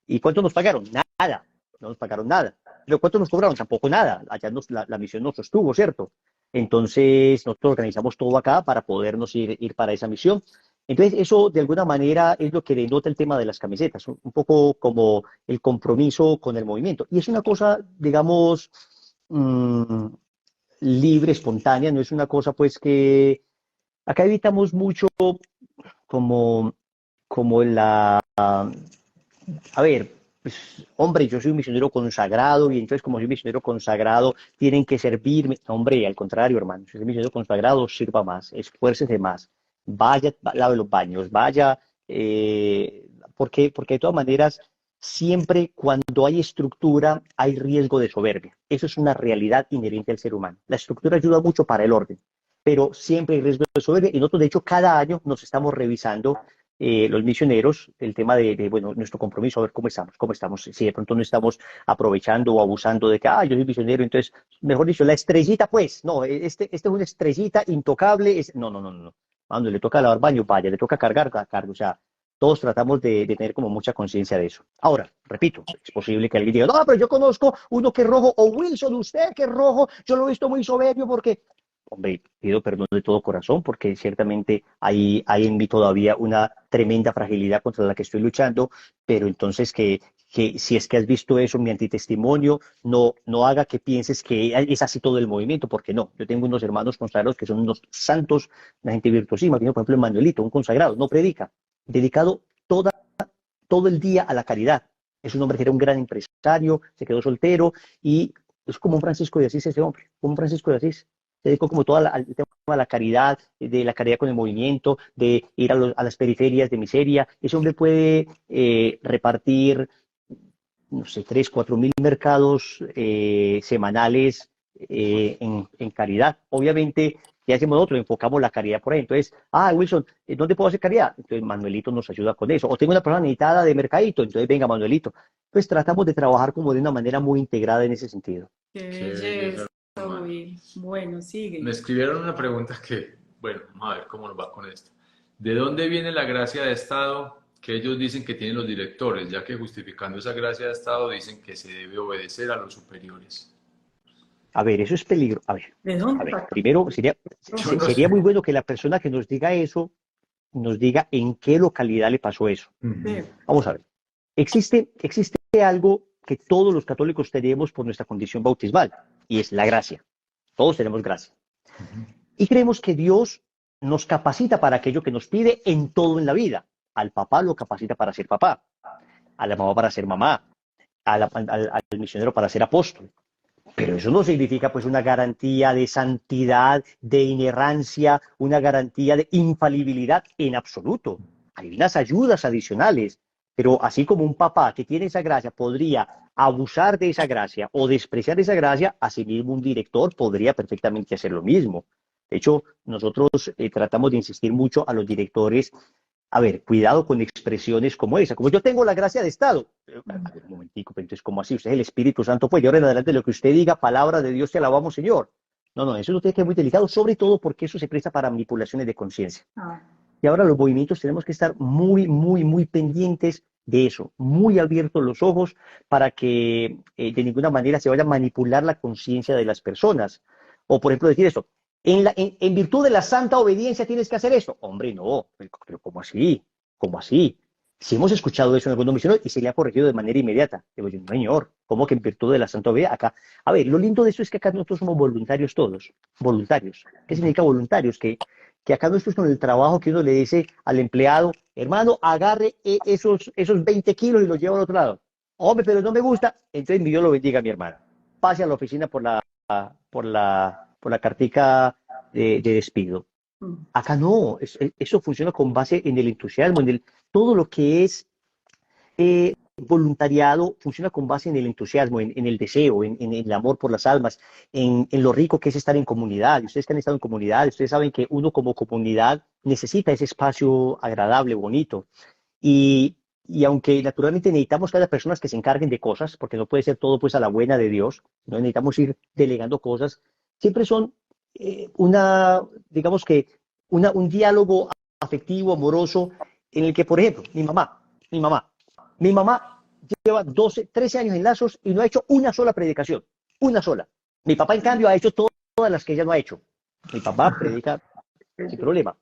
¿Y cuánto nos pagaron? Nada, no nos pagaron nada. ¿Pero cuánto nos cobraron? Tampoco nada. Allá la misión nos sostuvo, ¿cierto? Entonces nosotros organizamos todo acá para podernos ir para esa misión. Entonces eso de alguna manera es lo que denota el tema de las camisetas, un poco como el compromiso con el movimiento. Y es una cosa, digamos, libre, espontánea, no es una cosa pues que acá evitamos mucho como, como a ver, pues, hombre, yo soy un misionero consagrado y entonces como soy misionero consagrado tienen que servirme. No, hombre, al contrario, hermano, si soy misionero consagrado, sirva más, esfuércese más, vaya, lave los baños, vaya, porque de todas maneras, siempre cuando hay estructura hay riesgo de soberbia. Eso es una realidad inherente al ser humano. La estructura ayuda mucho para el orden, pero siempre hay riesgo de soberbia, y nosotros de hecho cada año nos estamos revisando los misioneros, el tema bueno, nuestro compromiso, a ver cómo estamos, si de pronto no estamos aprovechando o abusando de que, yo soy misionero, entonces, mejor dicho, la estrellita, pues, no, este es una estrellita intocable, no, no, no, no, cuando le toca lavar baño, vaya, le toca cargar, o sea, todos tratamos de tener como mucha conciencia de eso. Ahora, repito, es posible que alguien diga, no, pero yo conozco uno que es rojo, o Wilson, usted que es rojo, yo lo he visto muy soberbio porque... Hombre, pido perdón de todo corazón porque ciertamente hay en mí todavía una tremenda fragilidad contra la que estoy luchando, pero entonces que que si es que has visto eso, mi antitestimonio, no haga que pienses que es así todo el movimiento, porque no. Yo tengo unos hermanos consagrados que son unos santos, una gente virtuosísima. Tengo, por ejemplo, Manuelito, un consagrado, no predica, dedicado todo el día a la caridad. Es un hombre que era un gran empresario, se quedó soltero y es como un Francisco de Asís ese hombre, como un Francisco de Asís. Se dedicó como todo al tema de la caridad, de la caridad con el movimiento, de ir a las periferias de miseria. Ese hombre puede repartir, no sé, 3, 4 mil mercados semanales en caridad. Obviamente, ¿qué hacemos nosotros? Enfocamos la caridad por ahí. Entonces, Wilson, ¿dónde puedo hacer caridad? Entonces, Manuelito nos ayuda con eso. O tengo una persona necesitada de mercadito, entonces venga, Manuelito. Pues tratamos de trabajar como de una manera muy integrada en ese sentido. Qué Qué belleza, belleza, hermano. Will. Bueno, sigue. Me escribieron una pregunta que, bueno, vamos a ver cómo nos va con esto. ¿De dónde viene la gracia de Estado que ellos dicen que tienen los directores, ya que justificando esa gracia de Estado dicen que se debe obedecer a los superiores? A ver, eso es peligro. ¿De dónde? Primero Yo no sería sé. muy bueno que la persona que nos diga eso nos diga en qué localidad le pasó eso. Ujú. Vamos a ver. Existe algo que todos los católicos tenemos por nuestra condición bautismal, y es la gracia. Todos tenemos gracia. Y creemos que Dios nos capacita para aquello que nos pide en todo en la vida. Al papá lo capacita para ser papá, a la mamá para ser mamá, al misionero para ser apóstol. Pero eso no significa pues una garantía de santidad, de inerrancia, una garantía de infalibilidad en absoluto. Hay unas ayudas adicionales, pero así como un papá que tiene esa gracia podría abusar de esa gracia o despreciar esa gracia, asimismo un director podría perfectamente hacer lo mismo. De hecho, nosotros tratamos de insistir mucho a los directores. A ver, cuidado con expresiones como esa. Como yo tengo la gracia de Estado. A ver, un momentico, pero entonces, ¿cómo así? Usted es el Espíritu Santo, pues, y ahora en adelante lo que usted diga, palabra de Dios, te alabamos, Señor. No, eso no tiene que ser muy delicado, sobre todo porque eso se presta para manipulaciones de conciencia. Ah, Y ahora los movimientos tenemos que estar muy, muy, muy pendientes de eso, muy abiertos los ojos para que de ninguna manera se vaya a manipular la conciencia de las personas. O, por ejemplo, decir esto, en virtud de la santa obediencia tienes que hacer esto. Hombre, no, pero ¿cómo así? ¿Cómo así? Si hemos escuchado eso en algunos misioneros y se le ha corregido de manera inmediata. Digo yo, no, señor, ¿cómo que en virtud de la santa obediencia? Acá, a ver, lo lindo de esto es que acá nosotros somos voluntarios todos, voluntarios. ¿Qué significa voluntarios? Que acá no esto es con el trabajo que uno le dice al empleado, hermano, agarre esos 20 kilos y los lleva al otro lado. Hombre, pero no me gusta. Entonces mi Dios lo bendiga, mi hermano. Pase a la oficina por la cartica de despido. mm. Acá no, eso funciona con base en el entusiasmo, todo lo que es voluntariado funciona con base en el entusiasmo, en el deseo, en el amor por las almas, en lo rico que es estar en comunidad. Y ustedes que han estado en comunidad, ustedes saben que uno como comunidad necesita ese espacio agradable, bonito. Y aunque naturalmente necesitamos que haya personas que se encarguen de cosas, porque no puede ser todo pues a la buena de Dios, no necesitamos ir delegando cosas, siempre son digamos que un diálogo afectivo, amoroso, en el que, por ejemplo, mi mamá lleva 12, 13 años en Lazos y no ha hecho una sola predicación, una sola. Mi papá, en cambio, ha hecho todas las que ella no ha hecho. Mi papá predica sin problema.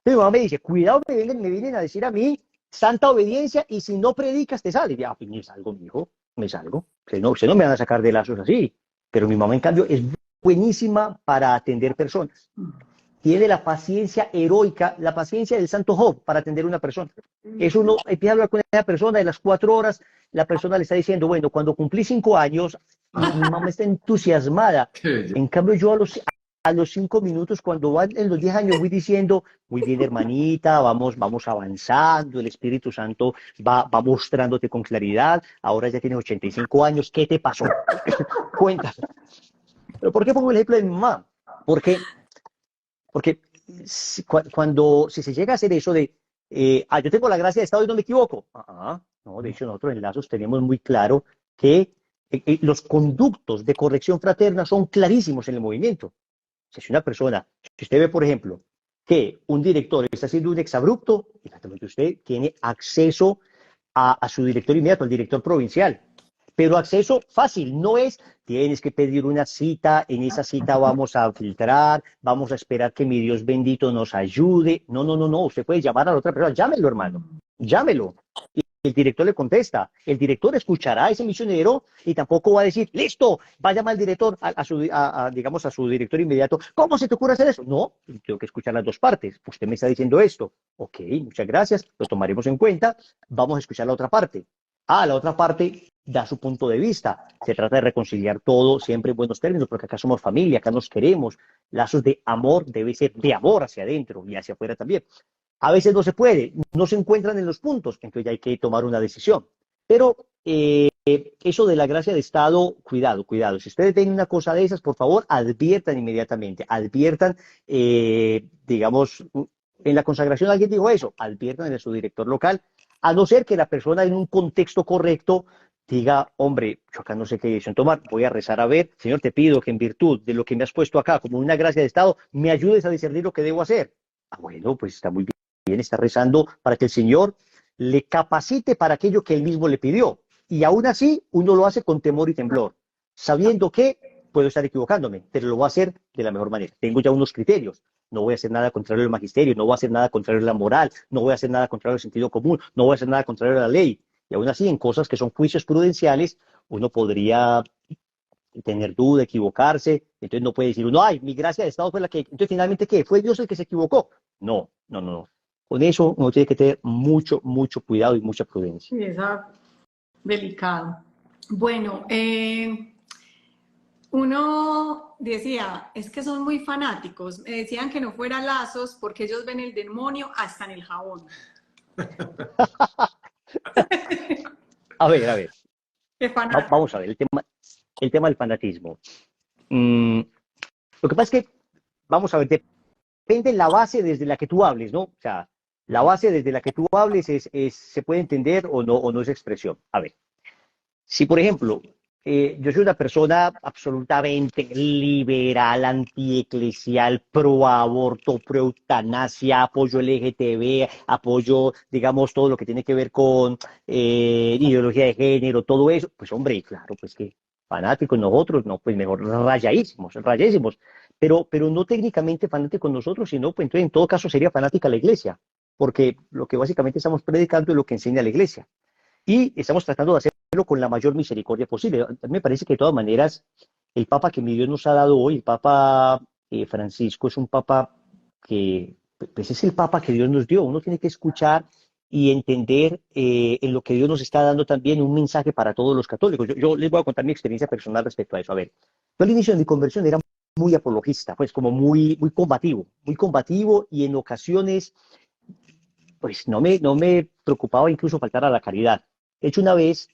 Mi mamá me dice, cuidado, me vienen a decir a mí santa obediencia y si no predicas te sales. Y ya, pues me salgo, mi hijo, me salgo. Usted no me van a sacar de Lazos así. Pero mi mamá, en cambio, es buenísima para atender personas. Tiene la paciencia heroica, la paciencia del santo Job para atender a una persona. Eso uno empieza a hablar con esa persona de las 4 horas, la persona le está diciendo, bueno, cuando cumplí 5 años, mi mamá está entusiasmada. Qué belleza. En cambio, yo a los 5 minutos, cuando van en los 10 años, voy diciendo, muy bien, hermanita, vamos avanzando, el Espíritu Santo va mostrándote con claridad, ahora ya tienes 85 años, ¿qué te pasó? Cuéntame. ¿Pero por qué pongo el ejemplo de mi mamá? Porque si se llega a hacer eso de, yo tengo la gracia de Estado y no me equivoco. No, de hecho nosotros en Lazos tenemos muy claro que los conductos de corrección fraterna son clarísimos en el movimiento. Si una persona, si usted ve, por ejemplo, que un director está haciendo un exabrupto, exactamente usted tiene acceso a su director inmediato, al director provincial. Pero acceso fácil, no es, tienes que pedir una cita, en esa cita vamos a filtrar, vamos a esperar que mi Dios bendito nos ayude. No, usted puede llamar a la otra persona, llámelo, hermano, llámelo. el director le contesta. El director escuchará a ese misionero y tampoco va a decir, listo, va a llamar al director, digamos, a su director inmediato. ¿Cómo se te ocurre hacer eso? No, tengo que escuchar las dos partes. Usted me está diciendo esto. Ok, muchas gracias, lo tomaremos en cuenta. Vamos a escuchar la otra parte. La otra parte da su punto de vista. Se trata de reconciliar todo siempre en buenos términos, porque acá somos familia, acá nos queremos. Lazos de amor debe ser de amor hacia adentro y hacia afuera también. A veces no se puede, no se encuentran en los puntos, entonces ya hay que tomar una decisión. Pero eso de la gracia de Estado, cuidado, cuidado. Si ustedes ven una cosa de esas, por favor, adviertan inmediatamente, adviertan, digamos, en la consagración alguien dijo eso, adviertan a su director local, a no ser que la persona en un contexto correcto diga, hombre, yo acá no sé qué decisión tomar, voy a rezar a ver, Señor, te pido que en virtud de lo que me has puesto acá como una gracia de Estado, me ayudes a discernir lo que debo hacer. Bueno, pues está muy bien, está rezando para que el Señor le capacite para aquello que él mismo le pidió. Y aún así, uno lo hace con temor y temblor, sabiendo que puedo estar equivocándome, pero lo voy a hacer de la mejor manera. Tengo ya unos criterios. No voy a hacer nada contrario al magisterio, no voy a hacer nada contrario a la moral, no voy a hacer nada contrario al sentido común, no voy a hacer nada contrario a la ley. Y aún así, en cosas que son juicios prudenciales, uno podría tener duda, equivocarse, entonces no puede decir uno, ay, mi gracia de Estado fue la que, entonces finalmente, ¿qué? ¿Fue Dios el que se equivocó? No, no, no, no. Con eso uno tiene que tener mucho, mucho cuidado y mucha prudencia. Sí, esa delicado. Bueno, uno decía, es que son muy fanáticos. Me decían que no fuera Lazos porque ellos ven el demonio hasta en el jabón. A ver. Qué fanático. Vamos a ver, el tema del fanatismo. Lo que pasa es que, vamos a ver, depende la base desde la que tú hables, ¿no? O sea, la base desde la que tú hables se puede entender o no es expresión. A ver, si por ejemplo, yo soy una persona absolutamente liberal, antieclesial, pro aborto, pro eutanasia, apoyo LGTB, apoyo, digamos, todo lo que tiene que ver con ideología de género, todo eso, pues hombre, claro, pues que fanáticos nosotros, no, pues mejor rayadísimos, rayadísimos, pero no técnicamente fanáticos nosotros, sino, pues entonces en todo caso sería fanática la iglesia, porque lo que básicamente estamos predicando es lo que enseña la iglesia. Y estamos tratando de hacerlo con la mayor misericordia posible. A mí me parece que de todas maneras, el Papa que mi Dios nos ha dado hoy, el Papa Francisco, es un Papa que pues es el Papa que Dios nos dio. Uno tiene que escuchar y entender en lo que Dios nos está dando también un mensaje para todos los católicos. Yo les voy a contar mi experiencia personal respecto a eso. A ver, yo al inicio de mi conversión era muy apologista, pues como muy combativo y en ocasiones pues no me preocupaba incluso faltar a la caridad. De hecho, una vez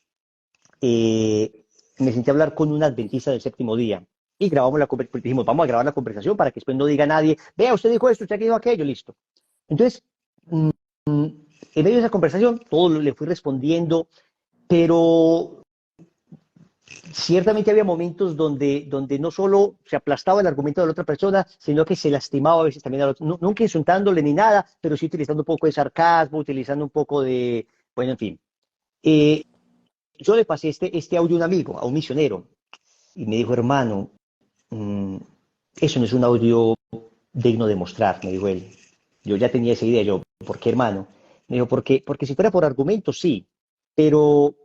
me senté a hablar con un adventista del séptimo día y grabamos la conversación, dijimos, vamos a grabar la conversación para que después no diga nadie, vea, usted dijo esto, usted dijo aquello, listo. Entonces, en medio de esa conversación, todo le fui respondiendo, pero ciertamente había momentos donde no solo se aplastaba el argumento de la otra persona, sino que se lastimaba a veces también al otro. Nunca insultándole ni nada, pero sí utilizando un poco de sarcasmo, utilizando un poco de, bueno, en fin. Yo le pasé este audio a un amigo, a un misionero, y me dijo, hermano, eso no es un audio digno de mostrar, me dijo él. Yo ya tenía esa idea, yo, ¿por qué, hermano? Me dijo, porque si fuera por argumentos, sí, pero,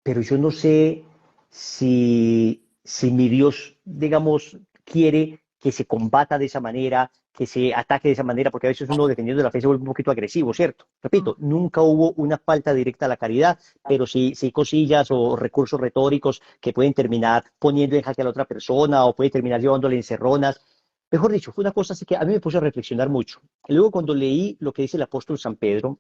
pero yo no sé si mi Dios, digamos, quiere que se combata de esa manera, que se ataque de esa manera, porque a veces uno defendiendo la fe se vuelve un poquito agresivo, ¿cierto? Repito, nunca hubo una falta directa a la caridad, pero sí cosillas o recursos retóricos que pueden terminar poniendo en jaque a la otra persona o puede terminar llevándole encerronas. Mejor dicho, fue una cosa así que a mí me puso a reflexionar mucho. Luego, cuando leí lo que dice el apóstol San Pedro,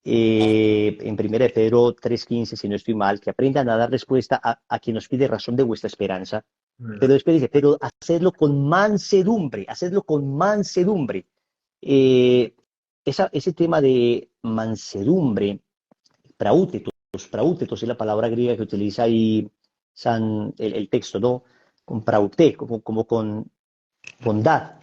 en primera de Pedro 3:15, si no estoy mal, que aprendan a dar respuesta a quien nos pide razón de vuestra esperanza. Pero después dice, pero hacedlo con mansedumbre, hacedlo con mansedumbre. Ese tema de mansedumbre, praútetos es la palabra griega que utiliza ahí el texto, ¿no? Con praute, como con bondad.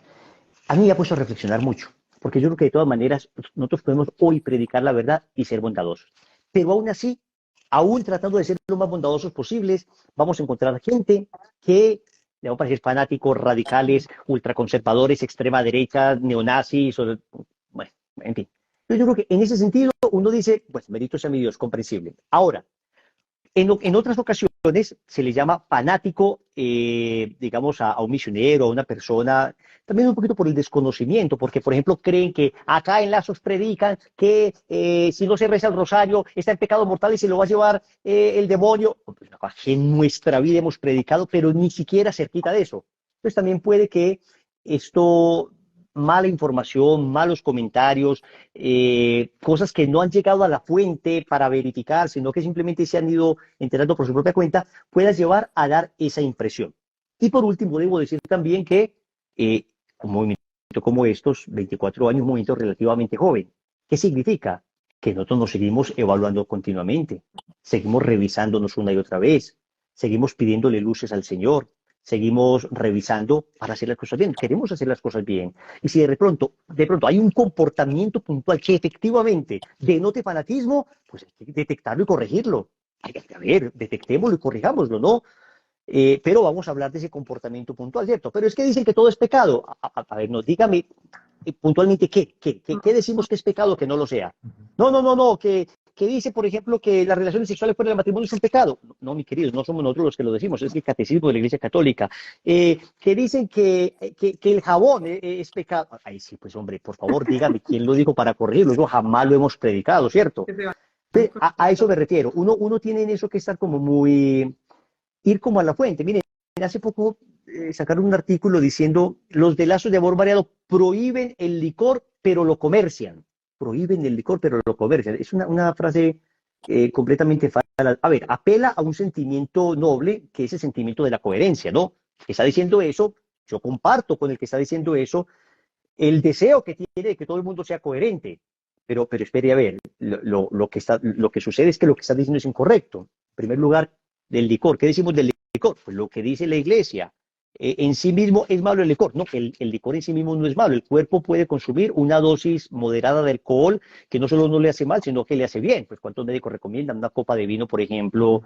A mí me ha puesto a reflexionar mucho, porque yo creo que de todas maneras nosotros podemos hoy predicar la verdad y ser bondadosos. Pero aún así, aún tratando de ser lo más bondadosos posibles, vamos a encontrar gente que le va a parecer fanáticos, radicales, ultraconservadores, extrema derecha, neonazis, bueno, en fin. Entonces yo creo que en ese sentido uno dice, pues bendito sea mi Dios, comprensible. Ahora, en otras ocasiones se le llama fanático, digamos, a un misionero, a una persona, también un poquito por el desconocimiento, porque, por ejemplo, creen que acá en Lazos predican que si no se reza el rosario está en pecado mortal y se lo va a llevar el demonio. Pues, una cosa que en nuestra vida hemos predicado, pero ni siquiera cerquita de eso. Entonces también puede que esto, mala información, malos comentarios, cosas que no han llegado a la fuente para verificar, sino que simplemente se han ido enterando por su propia cuenta, pueda llevar a dar esa impresión. Y por último, debo decir también que un movimiento como estos, 24 años, un movimiento relativamente joven. ¿Qué significa? Que nosotros nos seguimos evaluando continuamente, seguimos revisándonos una y otra vez, seguimos pidiéndole luces al Señor, seguimos revisando para hacer las cosas bien, queremos hacer las cosas bien. Y si de pronto hay un comportamiento puntual que efectivamente denote fanatismo, pues hay que detectarlo y corregirlo. Hay que, a ver, detectémoslo y corrijámoslo, ¿no? Pero vamos a hablar de ese comportamiento puntual, ¿cierto? Pero es que dicen que todo es pecado. A ver, no, dígame puntualmente qué decimos que es pecado que no lo sea. No, que dice, por ejemplo, que las relaciones sexuales fuera del matrimonio es un pecado. No, mi queridos, no somos nosotros los que lo decimos, es el catecismo de la Iglesia Católica. Que dicen que el jabón es pecado. Ay, sí, pues hombre, por favor, dígame quién lo dijo para corregirlo. Eso jamás lo hemos predicado, ¿cierto? A eso me refiero. Uno tiene en eso que estar como muy ir como a la fuente. Miren, hace poco sacaron un artículo diciendo los de Lazos de Amor Variado prohíben el licor, pero lo comercian. Prohíben el licor, pero lo comercian. Es una frase completamente falsa. A ver, apela a un sentimiento noble, que es el sentimiento de la coherencia, ¿no? Que está diciendo eso, yo comparto con el que está diciendo eso, el deseo que tiene de que todo el mundo sea coherente. Pero espere a ver, lo que sucede es que lo que está diciendo es incorrecto. En primer lugar, del licor. ¿Qué decimos del licor? Pues lo que dice la iglesia. En sí mismo es malo el licor. No, el licor en sí mismo no es malo. El cuerpo puede consumir una dosis moderada de alcohol que no solo no le hace mal, sino que le hace bien. Pues ¿cuántos médicos recomiendan una copa de vino, por ejemplo,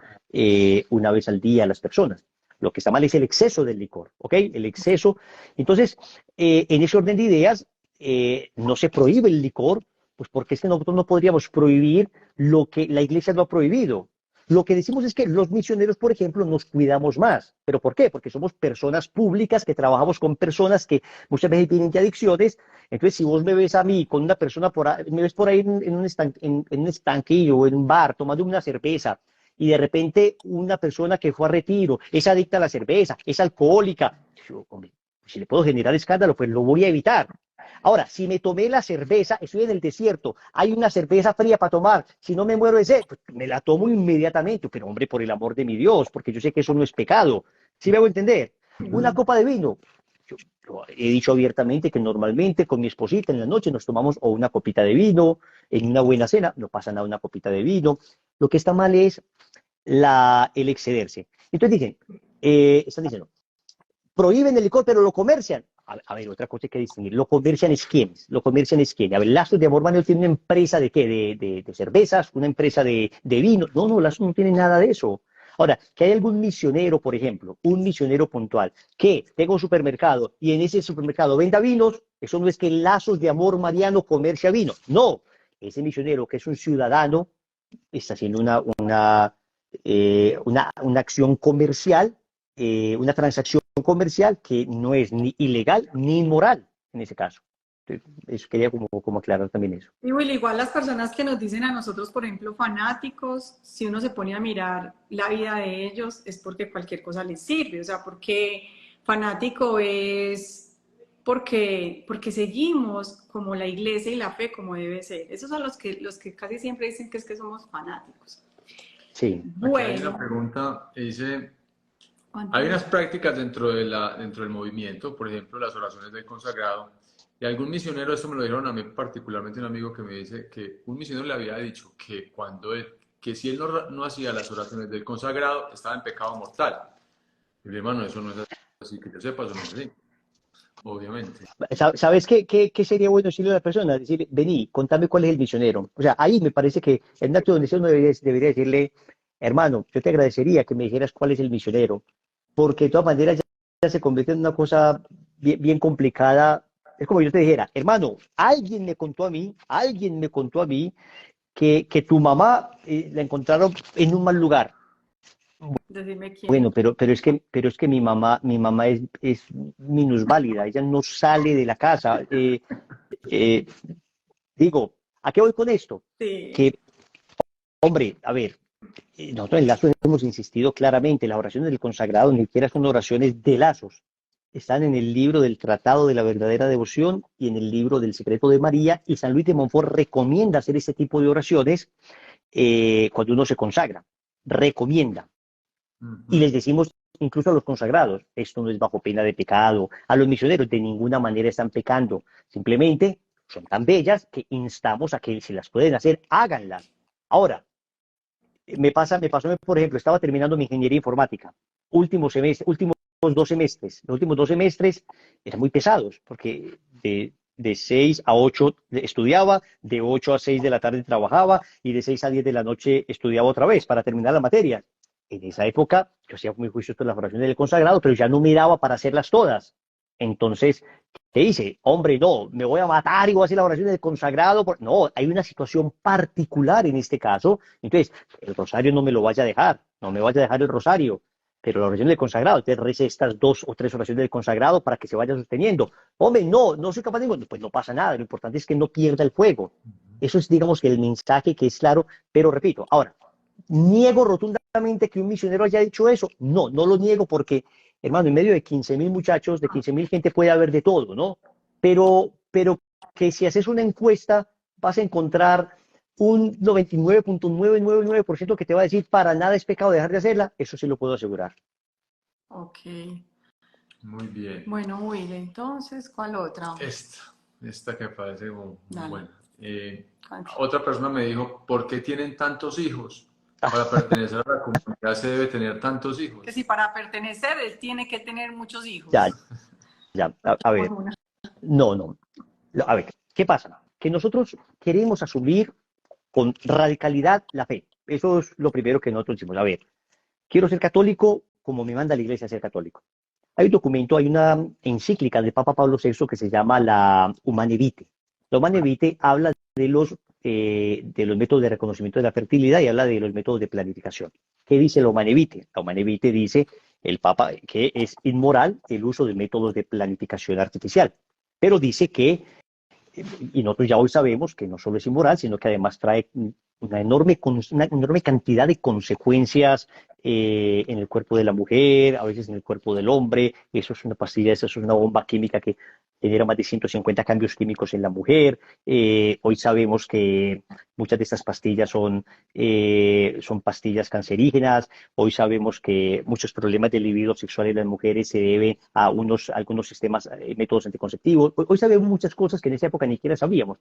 una vez al día a las personas? Lo que está mal es el exceso del licor, ¿ok? El exceso. Entonces, en ese orden de ideas, no se prohíbe el licor, pues porque es que nosotros no podríamos prohibir lo que la iglesia no ha prohibido. Lo que decimos es que los misioneros, por ejemplo, nos cuidamos más. ¿Pero por qué? Porque somos personas públicas que trabajamos con personas que muchas veces tienen de adicciones. Entonces, si vos me ves a mí con una persona me ves por ahí en un estanquillo o en un bar tomando una cerveza y de repente una persona que fue a retiro es adicta a la cerveza, es alcohólica, yo, hombre, si le puedo generar escándalo, pues lo voy a evitar. Ahora, si me tomé la cerveza, estoy en el desierto, hay una cerveza fría para tomar, si no me muero de sed, pues me la tomo inmediatamente, pero hombre, por el amor de mi Dios, porque yo sé que eso no es pecado. ¿Sí me hago entender? Una copa de vino. Yo he dicho abiertamente que normalmente con mi esposita en la noche nos tomamos o una copita de vino, en una buena cena, no pasa nada una copita de vino. Lo que está mal es el excederse. Entonces dicen, están diciendo, prohíben el licor, pero lo comercian. A ver, otra cosa hay que distinguir. ¿Lo comercian es quiénes? ¿Lo comercian es quién? A ver, Lazos de Amor Manuel tiene una empresa de qué? De cervezas, una empresa de vino. No, Lazos no tiene nada de eso. Ahora, que hay algún misionero, por ejemplo, un misionero puntual, que tenga un supermercado y en ese supermercado venda vinos, eso no es que Lazos de Amor Mariano comercia vino. No, ese misionero que es un ciudadano está haciendo una acción comercial, una transacción comercial que no es ni ilegal ni inmoral en ese caso. Entonces, eso quería como aclarar también eso. Y Will, igual las personas que nos dicen a nosotros, por ejemplo, fanáticos, si uno se pone a mirar la vida de ellos, es porque cualquier cosa les sirve. O sea, porque fanático es porque seguimos como la iglesia y la fe como debe ser. Esos son los que casi siempre dicen que es que somos fanáticos. Sí. Aquí hay una Bueno. pregunta que dice, hay unas prácticas dentro del movimiento, por ejemplo, las oraciones del consagrado, y algún misionero, esto me lo dijeron a mí particularmente un amigo que me dice que un misionero le había dicho que que si él no hacía las oraciones del consagrado, estaba en pecado mortal. Y mi hermano, eso no es así, que yo sepa, eso no es así, obviamente. ¿Sabes qué sería bueno decirle a la persona? Decir, vení, contame cuál es el misionero. O sea, ahí me parece que en una donde uno debería decirle, hermano, yo te agradecería que me dijeras cuál es el misionero, porque de todas maneras ya se convierte en una cosa bien complicada Es como yo te dijera, hermano, alguien me contó a mí que tu mamá la encontraron en un mal lugar. Decime Bueno, quién. pero es que mi mamá es minusválida, ella no sale de la casa. Eh, Digo, ¿a qué voy con esto? Sí. Que, hombre, a ver, nosotros en Lazos hemos insistido claramente, las oraciones del consagrado ni siquiera son oraciones de Lazos. Están en el libro del Tratado de la Verdadera Devoción y en el libro del Secreto de María, y San Luis de Montfort recomienda hacer este tipo de oraciones cuando uno se consagra. Recomienda. Y Ujú. les decimos incluso a los consagrados, esto no es bajo pena de pecado. A los misioneros de ninguna manera están pecando. Simplemente son tan bellas que instamos a que si las pueden hacer, háganlas. Ahora, me pasó, por ejemplo, estaba terminando mi ingeniería informática, último semestre, últimos 2 semestres. Los últimos 2 semestres eran muy pesados, porque de 6 a 8 estudiaba, de 8 a 6 de la tarde trabajaba y de 6 a 10 de la noche estudiaba otra vez para terminar la materia. En esa época yo hacía muy juicioso las oraciones del consagrado, pero ya no me daba para hacerlas todas. Entonces, ¿qué hice? Hombre, no, me voy a matar y voy a hacer la oración del consagrado. No, hay una situación particular en este caso. Entonces, el rosario no me lo vaya a dejar, no me vaya a dejar el rosario, pero la oración del consagrado, entonces rece estas 2 o 3 oraciones del consagrado para que se vaya sosteniendo. Hombre, no soy capaz de, pues no pasa nada, lo importante es que no pierda el fuego. Eso es, digamos, que el mensaje que es claro, pero repito, ahora, ¿niego rotundamente que un misionero haya dicho eso? No, no lo niego porque, hermano, en medio de 15.000 muchachos, de 15.000 gente puede haber de todo, ¿no? Pero que si haces una encuesta vas a encontrar un 99.999% que te va a decir para nada es pecado dejar de hacerla, eso sí lo puedo asegurar. Ok. Muy bien. Bueno, Will, entonces, ¿cuál otra? Esta que parece muy Dale. buena. Cuéntame. Otra persona me dijo, ¿por qué tienen tantos hijos? Para pertenecer a la comunidad se debe tener tantos Que hijos. si para pertenecer él tiene que tener muchos Ya, hijos. ya, a Por ver, una. no. A ver, ¿qué pasa? Que nosotros queremos asumir con radicalidad la fe. Eso es lo primero que nosotros decimos. A ver, quiero ser católico como me manda la iglesia a ser católico. Hay un documento, hay una encíclica del Papa Pablo VI que se llama la Humane Vitae. La Humane Vitae habla de los métodos de reconocimiento de la fertilidad y habla de los métodos de planificación. ¿Qué dice la Humane Vitae? La Humane Vitae dice el Papa que es inmoral el uso de métodos de planificación artificial, pero dice que y nosotros ya hoy sabemos que no solo es inmoral, sino que además trae una enorme cantidad de consecuencias en el cuerpo de la mujer, a veces en el cuerpo del hombre. Eso es una pastilla, eso es una bomba química que genera más de 150 cambios químicos en la mujer. Hoy sabemos que muchas de estas pastillas son pastillas cancerígenas. Hoy sabemos que muchos problemas de libido sexual en las mujeres se deben a algunos sistemas, métodos anticonceptivos. Hoy sabemos muchas cosas que en esa época ni siquiera sabíamos.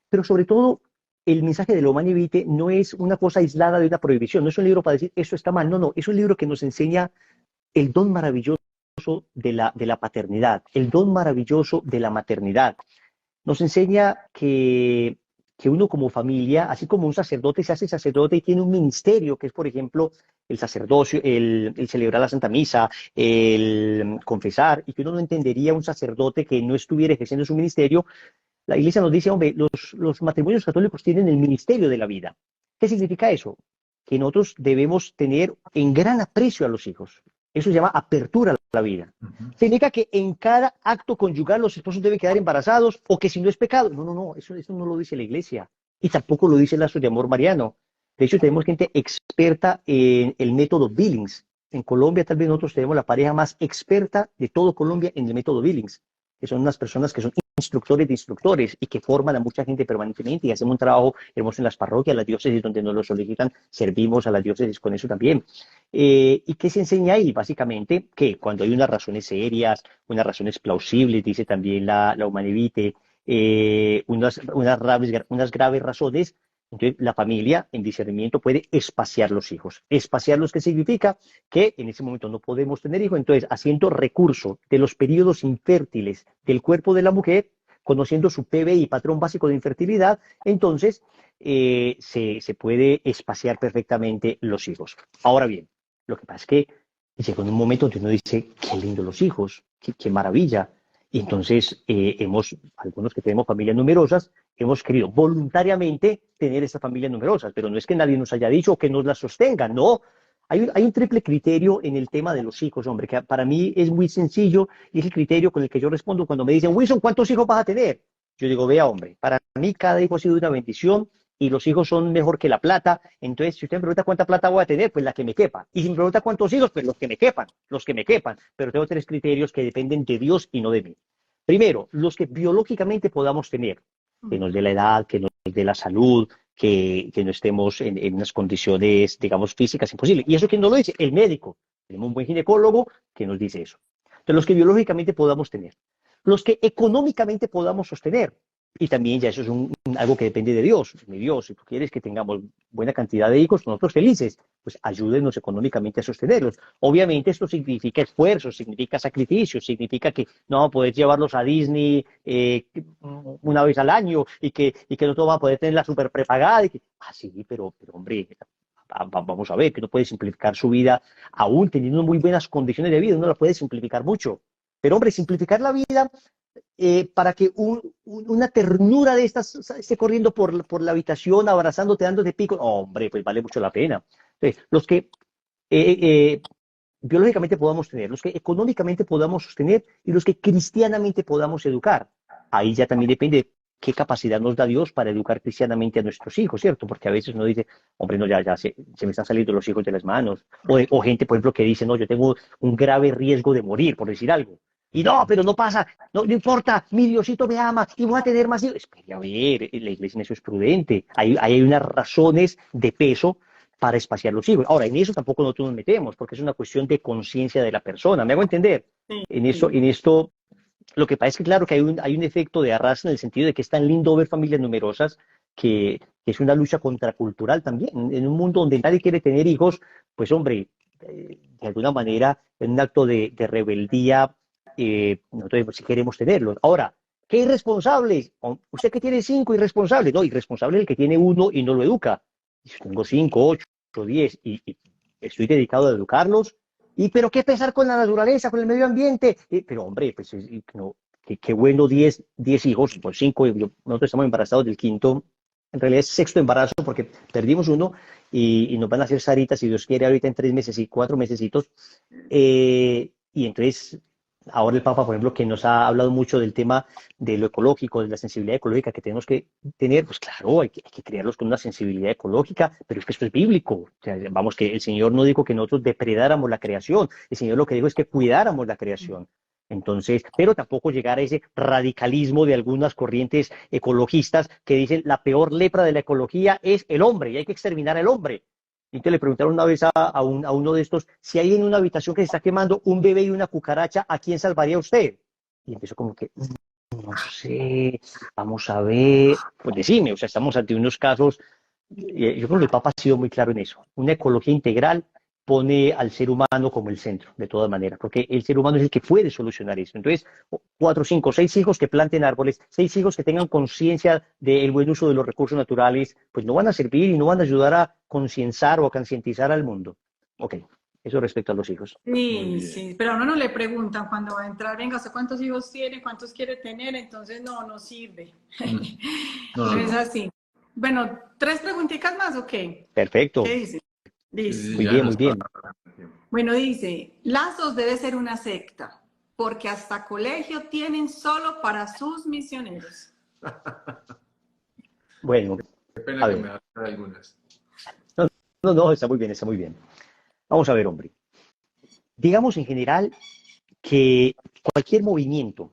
Pero sobre todo, el mensaje de la Humane Vitae no es una cosa aislada de una prohibición, no es un libro para decir eso está mal, no, es un libro que nos enseña el don maravilloso de la paternidad, el don maravilloso de la maternidad. Nos enseña que uno como familia, así como un sacerdote se hace sacerdote y tiene un ministerio, que es, por ejemplo, el sacerdocio, el celebrar la Santa Misa, el confesar, y que uno no entendería un sacerdote que no estuviera ejerciendo su ministerio. La iglesia nos dice, hombre, los matrimonios católicos tienen el ministerio de la vida. ¿Qué significa eso? Que nosotros debemos tener en gran aprecio a los hijos. Eso se llama apertura a la vida. Ujú. Significa que en cada acto conyugal los esposos deben quedar embarazados o que si no es pecado. No, eso no lo dice la iglesia. Y tampoco lo dice el lazo de amor mariano. De hecho, tenemos gente experta en el método Billings. En Colombia tal vez nosotros tenemos la pareja más experta de todo Colombia en el método Billings, que son unas personas que son instructores de instructores y que forman a mucha gente permanentemente y hacemos un trabajo hermoso en las parroquias, las diócesis donde nos lo solicitan, servimos a las diócesis con eso también. ¿Y qué se enseña ahí? Básicamente que cuando hay unas razones serias, unas razones plausibles, dice también la Humane Vitae, unas graves razones, entonces la familia en discernimiento puede espaciar los hijos. ¿Espaciarlos qué significa? Que en ese momento no podemos tener hijos, entonces haciendo recurso de los periodos infértiles del cuerpo de la mujer, conociendo su PBI, patrón básico de infertilidad, entonces se puede espaciar perfectamente los hijos. Ahora bien, lo que pasa es que llega un momento donde uno dice, qué lindo los hijos, qué maravilla. Y entonces algunos que tenemos familias numerosas, hemos querido voluntariamente tener esas familias numerosas, pero no es que nadie nos haya dicho que nos las sostenga, no. Hay un triple criterio en el tema de los hijos, hombre, que para mí es muy sencillo y es el criterio con el que yo respondo cuando me dicen, Wilson, ¿cuántos hijos vas a tener? Yo digo, vea, hombre, para mí cada hijo ha sido una bendición y los hijos son mejor que la plata. Entonces, si usted me pregunta cuánta plata voy a tener, pues la que me quepa. Y si me pregunta cuántos hijos, pues los que me quepan, los que me quepan. Pero tengo tres criterios que dependen de Dios y no de mí. Primero, los que biológicamente podamos tener, que nos dé la edad, que nos dé la salud, que no estemos en unas condiciones, digamos, físicas imposibles. ¿Y eso quién nos lo dice? El médico. Tenemos un buen ginecólogo que nos dice eso. Entonces, los que biológicamente podamos tener. Los que económicamente podamos sostener. Y también ya eso es algo que depende de Dios. Mi Dios, si tú quieres que tengamos buena cantidad de hijos, nosotros felices, pues ayúdenos económicamente a sostenerlos. Obviamente esto significa esfuerzo, significa sacrificio, significa que no vamos a poder llevarlos a Disney una vez al año y que no todos van a poder tener la super prepagada. Sí, pero hombre, vamos a ver, que uno puede simplificar su vida aún teniendo muy buenas condiciones de vida, uno la puede simplificar mucho. Pero hombre, simplificar la vida para que una ternura de estas esté corriendo por la habitación, abrazándote, dándote pico, hombre, pues vale mucho la pena. Entonces, los que biológicamente podamos tener, los que económicamente podamos sostener y los que cristianamente podamos educar. Ahí ya también depende de qué capacidad nos da Dios para educar cristianamente a nuestros hijos, ¿cierto? Porque a veces uno dice, hombre, no, ya se me están saliendo los hijos de las manos. O gente, por ejemplo, que dice, no, yo tengo un grave riesgo de morir, por decir algo. Y no, pero no pasa, no importa, mi Diosito me ama y voy a tener más hijos. Espere, a ver, la iglesia en eso es prudente. Hay unas razones de peso para espaciar los hijos. Ahora, en eso tampoco nosotros nos metemos, porque es una cuestión de conciencia de la persona. ¿Me hago entender? Sí, En esto, lo que pasa es que, claro, que hay un efecto de arrastre en el sentido de que es tan lindo ver familias numerosas que es una lucha contracultural también. En un mundo donde nadie quiere tener hijos, pues, hombre, de alguna manera, en un acto de rebeldía, nosotros si queremos tenerlos. Ahora, ¿qué irresponsables? Usted que tiene 5 irresponsables. No, irresponsable es el que tiene uno y no lo educa. Yo tengo 5, 8, 10 y estoy dedicado a educarlos. Pero qué pesar con la naturaleza, con el medio ambiente. Pero hombre, pues no, qué bueno 10 hijos, pues 5, nosotros estamos embarazados del quinto, en realidad es sexto embarazo porque perdimos uno y nos van a hacer Saritas, si Dios quiere, ahorita en 3 meses y 4 mesecitos. Y entonces, ahora el Papa, por ejemplo, que nos ha hablado mucho del tema de lo ecológico, de la sensibilidad ecológica que tenemos que tener, pues claro, hay que criarlos con una sensibilidad ecológica, pero es que esto es bíblico. O sea, vamos, que el Señor no dijo que nosotros depredáramos la creación, el Señor lo que dijo es que cuidáramos la creación. Entonces, pero tampoco llegar a ese radicalismo de algunas corrientes ecologistas que dicen la peor lepra de la ecología es el hombre y hay que exterminar al hombre. Y te le preguntaron una vez a uno de estos, si hay en una habitación que se está quemando un bebé y una cucaracha, ¿a quién salvaría usted? Y empezó como que, no sé, vamos a ver, pues decime, o sea, estamos ante unos casos, yo creo que el Papa ha sido muy claro en eso, una ecología integral pone al ser humano como el centro, de todas maneras, porque el ser humano es el que puede solucionar eso. Entonces, 4, 5, 6 hijos que planten árboles, 6 hijos que tengan conciencia del buen uso de los recursos naturales, pues no van a servir y no van a ayudar a concienciar o a concientizar al mundo. Ok, eso respecto a los hijos. sí, sí, pero a uno no le preguntan cuando va a entrar, venga, ¿usted cuántos hijos tiene? ¿Cuántos quiere tener? Entonces no sirve. No, No no, es no. así. Bueno, 3 preguntitas más, ¿o qué? ¿Qué Perfecto, dice? Dice. Sí, muy ya bien, nos muy bien. Bueno, dice, Lazos debe ser una secta, porque hasta colegio tienen solo para sus misioneros. Bueno, Qué pena a que me ver, hagan algunas. no, no, no, está muy bien, está muy bien. Vamos a ver, hombre. Digamos en general que cualquier movimiento,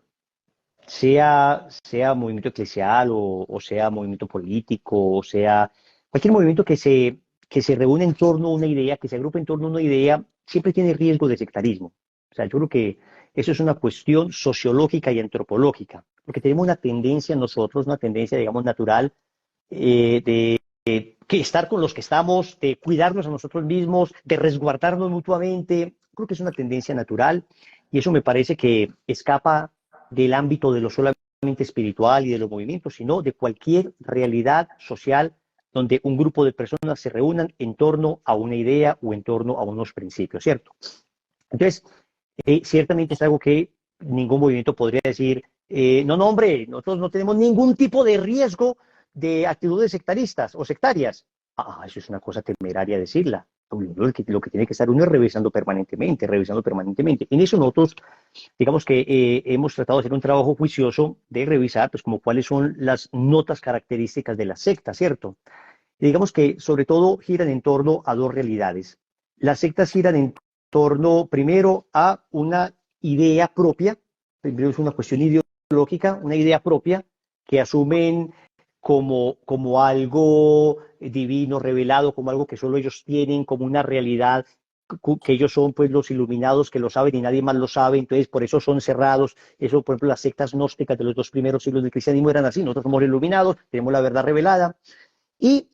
sea movimiento eclesial o sea movimiento político, o sea cualquier movimiento que se reúne en torno a una idea, que se agrupe en torno a una idea, siempre tiene riesgo de sectarismo. O sea, yo creo que eso es una cuestión sociológica y antropológica, porque tenemos una tendencia nosotros, una tendencia, digamos, natural de que estar con los que estamos, de cuidarnos a nosotros mismos, de resguardarnos mutuamente. Creo que es una tendencia natural y eso me parece que escapa del ámbito de lo solamente espiritual y de los movimientos, sino de cualquier realidad social donde un grupo de personas se reúnan en torno a una idea o en torno a unos principios, ¿cierto? Entonces, ciertamente es algo que ningún movimiento podría decir, no, no, hombre, nosotros no tenemos ningún tipo de riesgo de actitudes sectaristas o sectarias. Ah, eso es una cosa temeraria decirla. Lo que tiene que estar uno es revisando permanentemente, revisando permanentemente. En eso nosotros, digamos que hemos tratado de hacer un trabajo juicioso de revisar, pues, como cuáles son las notas características de la secta, ¿cierto? Y digamos que sobre todo giran en torno a dos realidades. Las sectas giran en torno primero a una idea propia, primero es una cuestión ideológica, una idea propia que asumen como algo divino, revelado, como algo que solo ellos tienen, como una realidad, que ellos son pues los iluminados que lo saben y nadie más lo sabe, entonces por eso son cerrados. Eso, por ejemplo, las sectas gnósticas de los 2 primeros siglos del cristianismo eran así: nosotros somos iluminados, tenemos la verdad revelada, y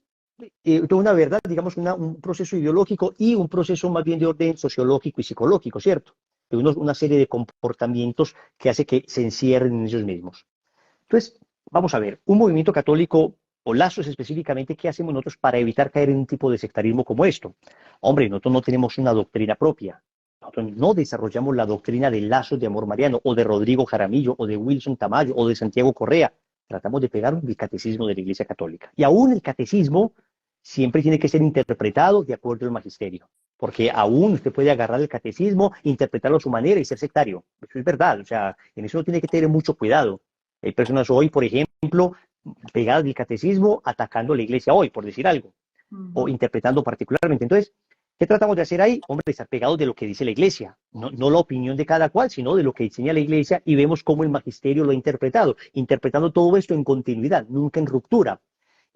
toda una verdad, digamos, un proceso ideológico y un proceso más bien de orden sociológico y psicológico, ¿cierto? De una serie de comportamientos que hace que se encierren en ellos mismos. Entonces, vamos a ver, un movimiento católico o lazos específicamente, ¿qué hacemos nosotros para evitar caer en un tipo de sectarismo como esto? Hombre, nosotros no tenemos una doctrina propia. Nosotros no desarrollamos la doctrina de Lazos de Amor Mariano, o de Rodrigo Jaramillo, o de Wilson Tamayo, o de Santiago Correa. Tratamos de pegar el catecismo de la Iglesia Católica. Y aún el catecismo siempre tiene que ser interpretado de acuerdo al magisterio, porque aún usted puede agarrar el catecismo, interpretarlo a su manera y ser sectario. Eso es verdad, o sea, en eso tiene que tener mucho cuidado. Hay personas hoy, por ejemplo, pegadas del catecismo, atacando a la iglesia hoy, por decir algo, o interpretando particularmente. Entonces, ¿qué tratamos de hacer ahí? Hombre, estar pegados de lo que dice la iglesia, no la opinión de cada cual, sino de lo que enseña la iglesia, y vemos cómo el magisterio lo ha interpretado, interpretando todo esto en continuidad, nunca en ruptura.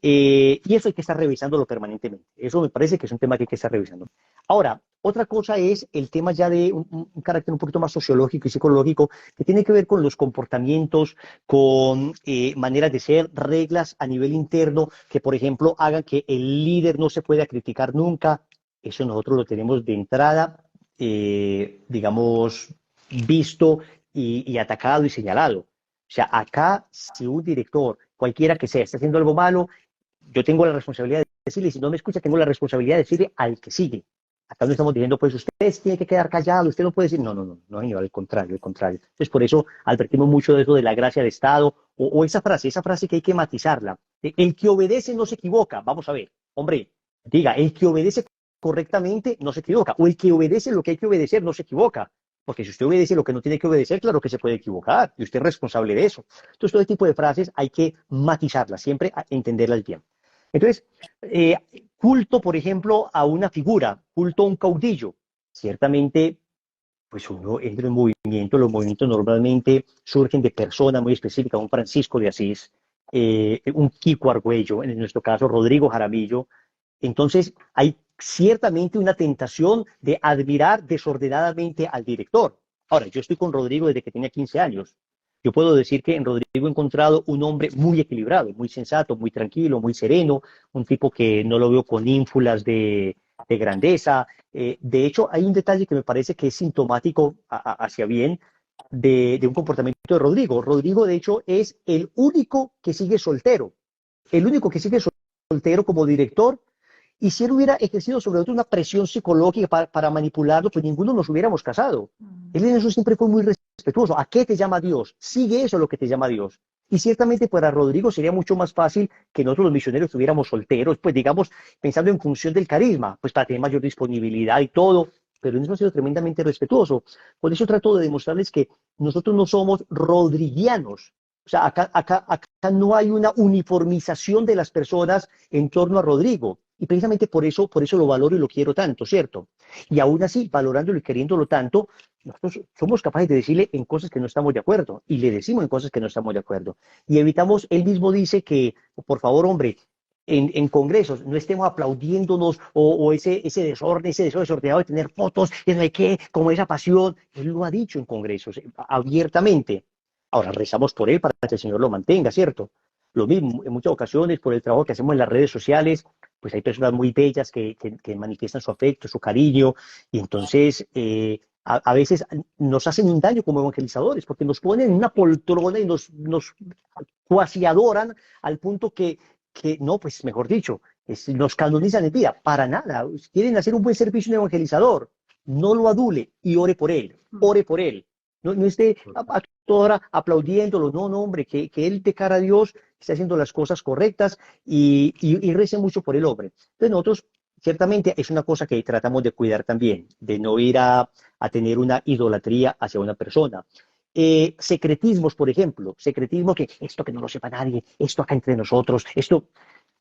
Y eso hay que estar revisándolo permanentemente. Eso me parece que es un tema que hay que estar revisando. Ahora, otra cosa es el tema ya de un carácter un poquito más sociológico y psicológico, que tiene que ver con los comportamientos, con maneras de ser, reglas a nivel interno, que por ejemplo hagan que el líder no se pueda criticar nunca. Eso nosotros lo tenemos de entrada, digamos, visto y atacado y señalado. O sea, acá, si un director, cualquiera que sea, está haciendo algo malo, yo tengo la responsabilidad de decirle, si no me escucha, tengo la responsabilidad de decirle al que sigue. Acá no estamos diciendo, pues usted tiene que quedar callado, usted no puede decir, no, no, no, no, señor, al contrario, al contrario. Entonces, por eso advertimos mucho de eso de la gracia de Estado, o esa frase que hay que matizarla. El que obedece no se equivoca. Vamos a ver, hombre, diga, el que obedece correctamente no se equivoca, o el que obedece lo que hay que obedecer no se equivoca. Porque si usted obedece lo que no tiene que obedecer, claro que se puede equivocar, y usted es responsable de eso. Entonces, todo este tipo de frases hay que matizarlas, siempre entenderlas bien. Entonces, culto, por ejemplo, a una figura, culto a un caudillo. Ciertamente, pues uno entra en movimiento, los movimientos normalmente surgen de personas muy específicas, un Francisco de Asís, un Kiko Argüello, en nuestro caso Rodrigo Jaramillo. Entonces, hay ciertamente una tentación de admirar desordenadamente al director. Ahora, yo estoy con Rodrigo desde que tenía 15 años. Yo puedo decir que en Rodrigo he encontrado un hombre muy equilibrado, muy sensato, muy tranquilo, muy sereno, un tipo que no lo veo con ínfulas de grandeza. De hecho, hay un detalle que me parece que es sintomático hacia bien de un comportamiento de Rodrigo. Rodrigo, de hecho, es el único que sigue soltero. El único que sigue soltero como director. Y si él hubiera ejercido sobre todo una presión psicológica para manipularlo, pues ninguno nos hubiéramos casado. Él en eso siempre fue muy respetuoso. ¿A qué te llama Dios? Sigue eso lo que te llama Dios. Y ciertamente para Rodrigo sería mucho más fácil que nosotros los misioneros estuviéramos solteros, pues digamos, pensando en función del carisma, pues para tener mayor disponibilidad y todo, pero en eso ha sido tremendamente respetuoso. Por eso trato de demostrarles que nosotros no somos rodriguianos. O sea, acá no hay una uniformización de las personas en torno a Rodrigo. Y precisamente por eso lo valoro y lo quiero tanto, ¿cierto? Y aún así, valorándolo y queriéndolo tanto, nosotros somos capaces de decirle en cosas que no estamos de acuerdo, y le decimos en cosas que no estamos de acuerdo. Y evitamos, él mismo dice que, por favor, hombre, en congresos no estemos aplaudiéndonos o ese desorden, ese deseo desordenado de tener fotos, y no hay qué, como esa pasión. Él lo ha dicho en congresos, abiertamente. Ahora rezamos por él para que el Señor lo mantenga, ¿cierto? Lo mismo, en muchas ocasiones, por el trabajo que hacemos en las redes sociales, pues hay personas muy bellas que manifiestan su afecto, su cariño, y entonces a veces nos hacen un daño como evangelizadores, porque nos ponen en una poltrona y nos cuasi adoran al punto que no, pues mejor dicho, nos canonizan en vida. Para nada. Quieren hacer un buen servicio a un evangelizador, no lo adule y ore por él, ore por él. no esté a toda hora aplaudiéndolo, no, no, hombre, que él de cara a Dios esté haciendo las cosas correctas y rece mucho por el hombre. Entonces nosotros, ciertamente, es una cosa que tratamos de cuidar también, de no ir a tener una idolatría hacia una persona. Secretismos, por ejemplo, secretismo que esto que no lo sepa nadie, esto acá entre nosotros, esto,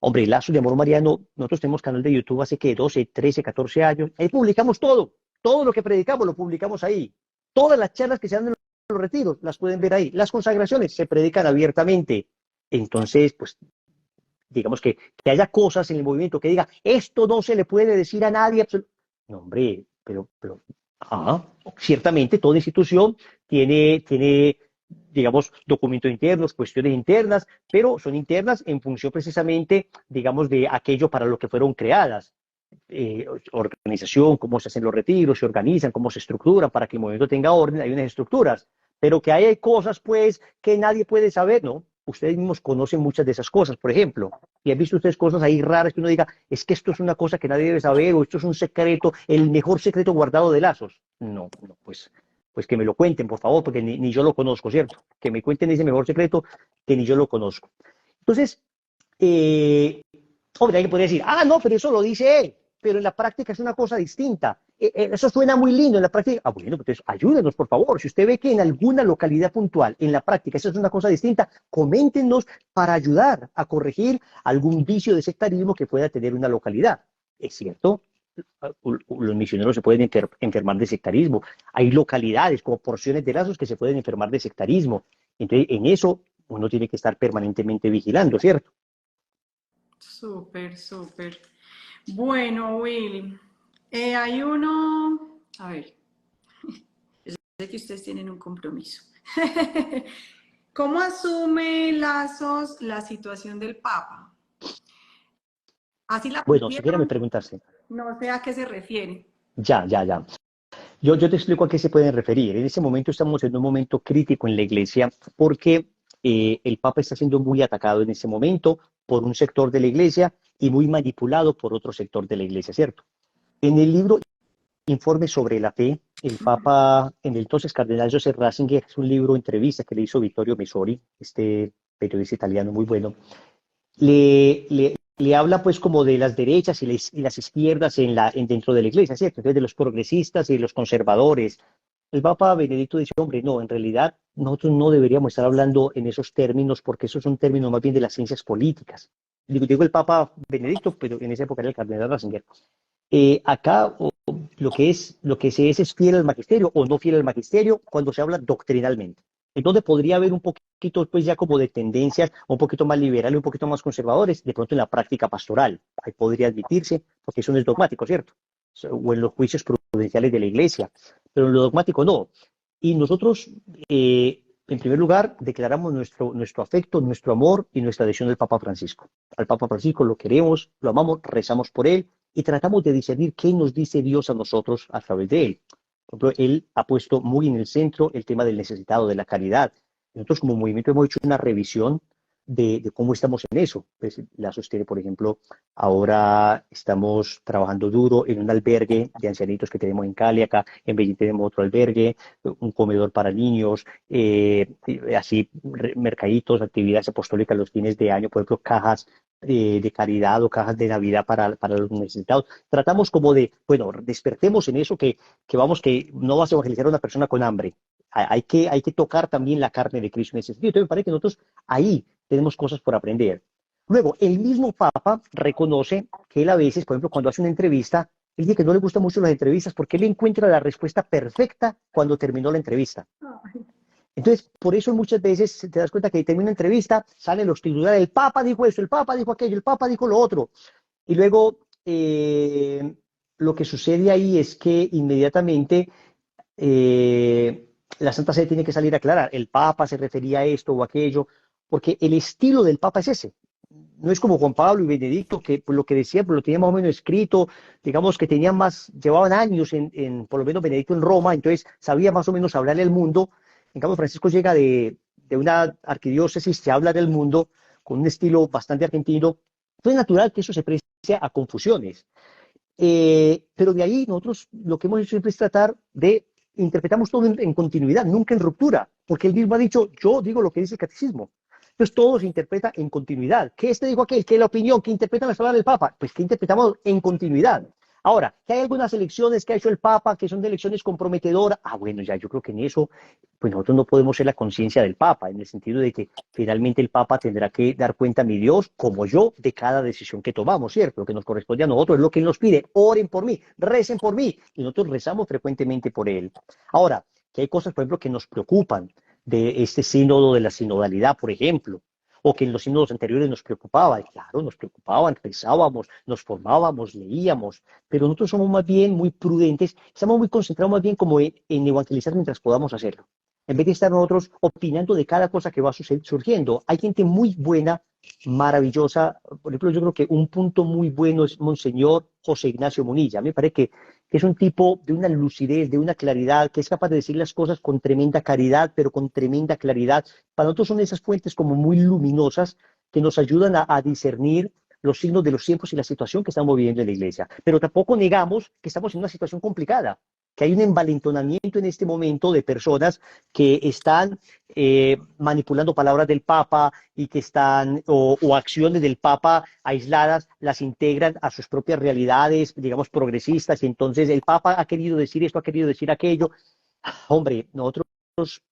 hombre, Lazos de Amor Mariano, nosotros tenemos canal de YouTube hace que 12, 13, 14 años, ahí publicamos todo, todo lo que predicamos lo publicamos ahí, todas las charlas que se dan en los retiros las pueden ver ahí, las consagraciones se predican abiertamente, entonces, pues, digamos que haya cosas en el movimiento que diga, esto no se le puede decir a nadie, no, hombre, ah, ciertamente toda institución tiene, digamos, documentos internos, cuestiones internas, pero son internas en función precisamente, digamos, de aquello para lo que fueron creadas. Organización, cómo se hacen los retiros, se organizan, cómo se estructuran para que el movimiento tenga orden, hay unas estructuras, pero que hay cosas, pues, que nadie puede saber, ¿no? Ustedes mismos conocen muchas de esas cosas, por ejemplo, y han visto ustedes cosas ahí raras que uno diga, es que esto es una cosa que nadie debe saber, o esto es un secreto, el mejor secreto guardado de Lazos. No, no, pues que me lo cuenten, por favor, porque ni yo lo conozco, ¿cierto? Que me cuenten ese mejor secreto que ni yo lo conozco. Entonces, hombre, alguien podría decir, ah, no, pero eso lo dice él, pero en la práctica es una cosa distinta. Eso suena muy lindo en la práctica. Ah, bueno, entonces ayúdenos, por favor. Si usted ve que en alguna localidad puntual, en la práctica, eso es una cosa distinta, coméntenos para ayudar a corregir algún vicio de sectarismo que pueda tener una localidad. Es cierto, los misioneros se pueden enfermar de sectarismo. Hay localidades como porciones de Lazos que se pueden enfermar de sectarismo. Entonces, en eso uno tiene que estar permanentemente vigilando, ¿cierto? Súper, súper. Bueno, Will, hay uno, a ver, yo sé que ustedes tienen un compromiso. ¿Cómo asume Lazos la situación del Papa? Así la Bueno, si quiere me pusieron, preguntarse. no sé a qué se refiere. Ya. Yo te explico a qué se pueden referir. En ese momento estamos en un momento crítico en la iglesia porque el Papa está siendo muy atacado en ese momento por un sector de la iglesia y muy manipulado por otro sector de la iglesia, ¿cierto? En el libro Informe sobre la Fe, el Papa, en el entonces Cardenal Joseph Ratzinger, es un libro, entrevista que le hizo Vittorio Messori, este periodista italiano muy bueno, le habla pues como de las derechas y las izquierdas dentro de la iglesia, ¿cierto? Entonces de los progresistas y los conservadores. El Papa Benedicto dice, hombre, no, en realidad nosotros no deberíamos estar hablando en esos términos porque esos son términos más bien de las ciencias políticas. Digo el Papa Benedicto, pero en esa época era el Cardenal Ratzinger. Acá lo que se es fiel al magisterio o no fiel al magisterio cuando se habla doctrinalmente. Entonces podría haber un poquito pues ya como de tendencias un poquito más liberales, un poquito más conservadores, de pronto en la práctica pastoral. Ahí podría admitirse, porque eso no es dogmático, ¿cierto? O en los juicios prudenciales de la iglesia, pero en lo dogmático no. Y nosotros, en primer lugar, declaramos nuestro afecto, nuestro amor y nuestra adhesión al Papa Francisco. Al Papa Francisco lo queremos, lo amamos, rezamos por él y tratamos de discernir qué nos dice Dios a nosotros a través de él. Por ejemplo, él ha puesto muy en el centro el tema del necesitado, de la caridad. Nosotros como movimiento hemos hecho una revisión de cómo estamos en eso. Pues, la sostiene, por ejemplo, ahora estamos trabajando duro en un albergue de ancianitos que tenemos en Cali, acá en Medellín tenemos otro albergue, un comedor para niños, así mercaditos, actividades apostólicas los fines de año, por ejemplo, cajas de caridad o cajas de Navidad para los necesitados. Tratamos como de, bueno, despertemos en eso que no vas a evangelizar a una persona con hambre. Hay que tocar también la carne de Cristo en ese sentido. Entonces me parece que nosotros ahí tenemos cosas por aprender. Luego, el mismo Papa reconoce que él a veces, por ejemplo, cuando hace una entrevista, él dice que no le gustan mucho las entrevistas porque él encuentra la respuesta perfecta cuando terminó la entrevista. Entonces, por eso muchas veces te das cuenta que termina una entrevista, salen los titulares, el Papa dijo esto, el Papa dijo aquello, el Papa dijo lo otro. Y luego, lo que sucede ahí es que inmediatamente la Santa Sede tiene que salir a aclarar, el Papa se refería a esto o aquello, porque el estilo del Papa es ese. No es como Juan Pablo y Benedicto, que pues, lo que decía, pues, lo tenía más o menos escrito, digamos que tenían llevaban años por lo menos Benedicto en Roma, entonces sabía más o menos hablarle al mundo. En cambio, Francisco llega de una arquidiócesis que habla del mundo con un estilo bastante argentino. Entonces es natural que eso se preste a confusiones. Pero de ahí nosotros lo que hemos hecho siempre es tratar de interpretamos todo en continuidad, nunca en ruptura, porque él mismo ha dicho, yo digo lo que dice el catecismo. Entonces todo se interpreta en continuidad. ¿Qué este dijo aquel? ¿Qué la opinión? ¿Qué interpretan las palabras del Papa? Pues que interpretamos en continuidad. Ahora, que hay algunas elecciones que ha hecho el Papa que son de elecciones comprometedoras. Bueno, ya yo creo que en eso, pues nosotros no podemos ser la conciencia del Papa, en el sentido de que finalmente el Papa tendrá que dar cuenta a mi Dios, como yo, de cada decisión que tomamos, ¿cierto? Lo que nos corresponde a nosotros es lo que Él nos pide. Oren por mí, recen por mí. Y nosotros rezamos frecuentemente por Él. Ahora, que hay cosas, por ejemplo, que nos preocupan de este sínodo de la sinodalidad, por ejemplo, o que en los sínodos anteriores nos preocupaba, y claro, nos preocupaban, pensábamos, nos formábamos, leíamos, pero nosotros somos más bien muy prudentes, estamos muy concentrados más bien como en evangelizar mientras podamos hacerlo, en vez de estar nosotros opinando de cada cosa que va surgiendo. Hay gente muy buena, maravillosa, por ejemplo, yo creo que un punto muy bueno es Monseñor José Ignacio Munilla. Me parece que es un tipo de una lucidez, de una claridad, que es capaz de decir las cosas con tremenda caridad, pero con tremenda claridad. Para nosotros son esas fuentes como muy luminosas que nos ayudan a discernir los signos de los tiempos y la situación que estamos viviendo en la iglesia. Pero tampoco negamos que estamos en una situación complicada, que hay un envalentonamiento en este momento de personas que están manipulando palabras del Papa y que están, o acciones del Papa aisladas, las integran a sus propias realidades, digamos, progresistas, y entonces el Papa ha querido decir esto, ha querido decir aquello. Hombre, nosotros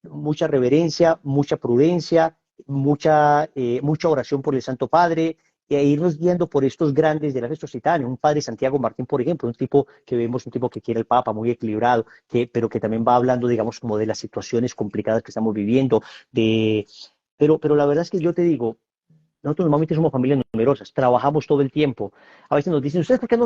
mucha reverencia, mucha prudencia, mucha oración por el Santo Padre, e irnos guiando por estos grandes de la fe societaria, un padre Santiago Martín, por ejemplo, un tipo que vemos, un tipo que quiere el Papa, muy equilibrado, pero que también va hablando, digamos, como de las situaciones complicadas que estamos viviendo, pero la verdad es que yo te digo, nosotros normalmente somos familias numerosas, trabajamos todo el tiempo. A veces nos dicen, ¿ustedes por qué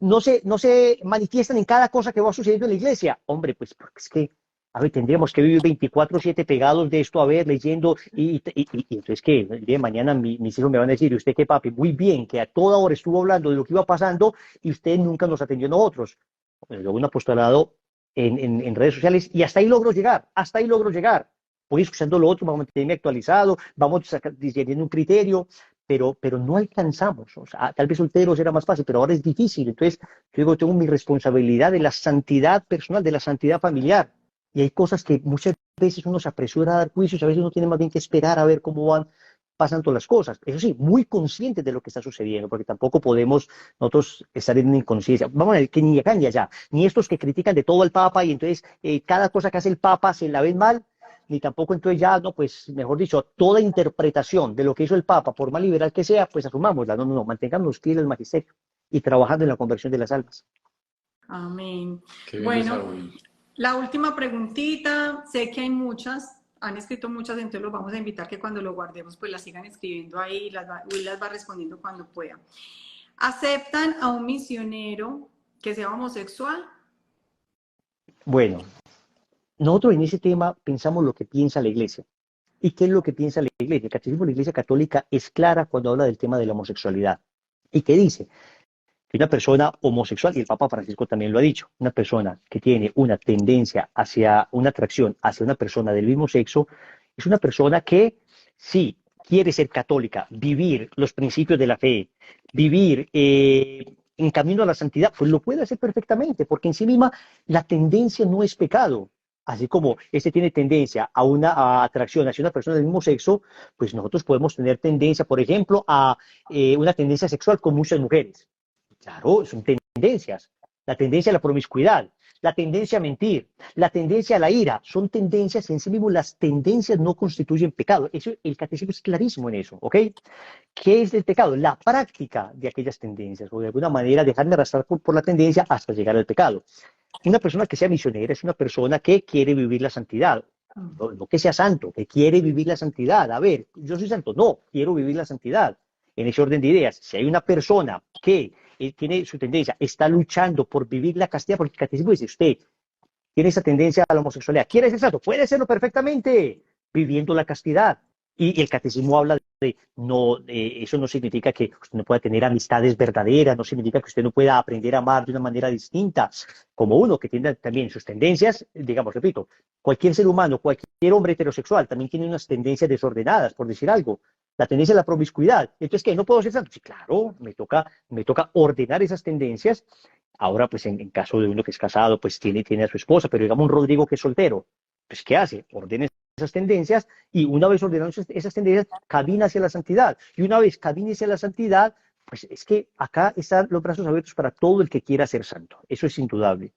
no se manifiestan en cada cosa que va sucediendo en la iglesia? Hombre, pues porque es que, a ver, tendríamos que vivir 24/7 pegados de esto, a ver, leyendo, y entonces, ¿qué? El día de mañana mis hijos me van a decir, ¿y usted qué, papi? Muy bien, que a toda hora estuvo hablando de lo que iba pasando y usted nunca nos atendió a nosotros. Yo hago un apostolado en redes sociales y hasta ahí logro llegar. Voy escuchando lo otro, vamos a mantenerme actualizado, vamos diciendo un criterio, pero no alcanzamos. O sea, tal vez solteros era más fácil, pero ahora es difícil. Entonces, yo digo, tengo mi responsabilidad de la santidad personal, de la santidad familiar. Y hay cosas que muchas veces uno se apresura a dar juicios, a veces uno tiene más bien que esperar a ver cómo van pasando las cosas. Eso sí, muy conscientes de lo que está sucediendo, porque tampoco podemos nosotros estar en una inconsciencia. Vamos a ver, que ni acá ni allá, ni estos que critican de todo al Papa y entonces cada cosa que hace el Papa se la ven mal, ni tampoco entonces ya, no, pues mejor dicho, toda interpretación de lo que hizo el Papa, por más liberal que sea, pues asumámosla. No, mantengamos fieles al magisterio y trabajando en la conversión de las almas. Amén. Qué bien, Bueno, la última preguntita, sé que hay muchas, han escrito muchas, entonces los vamos a invitar que cuando lo guardemos pues las sigan escribiendo ahí y Will las va respondiendo cuando pueda. ¿Aceptan a un misionero que sea homosexual? Bueno, nosotros en ese tema pensamos lo que piensa la Iglesia. ¿Y qué es lo que piensa la Iglesia? El Catecismo de la Iglesia Católica es clara cuando habla del tema de la homosexualidad. ¿Y qué dice? Que una persona homosexual, y el Papa Francisco también lo ha dicho, una persona que tiene una tendencia hacia una atracción hacia una persona del mismo sexo, es una persona que sí quiere ser católica, vivir los principios de la fe, vivir en camino a la santidad, pues lo puede hacer perfectamente, porque en sí misma la tendencia no es pecado. Así como este tiene tendencia a una atracción hacia una persona del mismo sexo, pues nosotros podemos tener tendencia, por ejemplo, a una tendencia sexual con muchas mujeres. Claro, son tendencias. La tendencia a la promiscuidad, la tendencia a mentir, la tendencia a la ira, son tendencias en sí mismo. Las tendencias no constituyen pecado. Eso, el catecismo es clarísimo en eso, ¿ok? ¿Qué es el pecado? La práctica de aquellas tendencias, o de alguna manera dejarme arrastrar por la tendencia hasta llegar al pecado. Una persona que sea misionera es una persona que quiere vivir la santidad. No que sea santo, que quiere vivir la santidad. A ver, yo soy santo, no, quiero vivir la santidad. En ese orden de ideas, si hay una persona que tiene su tendencia, está luchando por vivir la castidad, porque el catecismo dice, usted tiene esa tendencia a la homosexualidad, quiere ser santo, puede serlo perfectamente, viviendo la castidad. Y el catecismo habla de, no, eso no significa que usted no pueda tener amistades verdaderas, no significa que usted no pueda aprender a amar de una manera distinta, como uno que tiene también sus tendencias, digamos, repito, cualquier ser humano, cualquier hombre heterosexual también tiene unas tendencias desordenadas, por decir algo. La tendencia a la promiscuidad. Entonces, ¿qué? ¿No puedo ser santo? Sí, claro, me toca ordenar esas tendencias Ahora, pues en caso de uno que es casado, pues tiene a su esposa, pero digamos un Rodrigo que es soltero, pues ¿qué hace? Ordena esas tendencias y una vez ordenando esas tendencias, camina hacia la santidad. Y una vez camine hacia la santidad, pues es que acá están los brazos abiertos para todo el que quiera ser santo. Eso es indudable.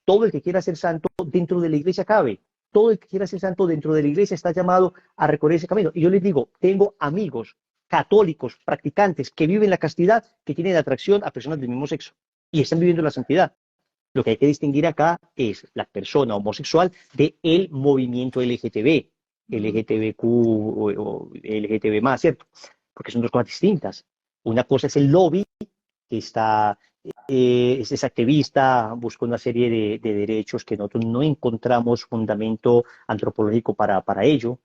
Todo el que quiera ser santo dentro de la iglesia cabe. Todo el que quiera ser santo dentro de la iglesia está llamado a recorrer ese camino. Y yo les digo, tengo amigos católicos, practicantes, que viven la castidad, que tienen atracción a personas del mismo sexo y están viviendo la santidad. Lo que hay que distinguir acá es la persona homosexual del movimiento LGTB, LGTBQ o LGTB más, ¿cierto? Porque son dos cosas distintas. Una cosa es el lobby, que está, es activista, busca una serie de derechos que nosotros no encontramos fundamento antropológico para ello.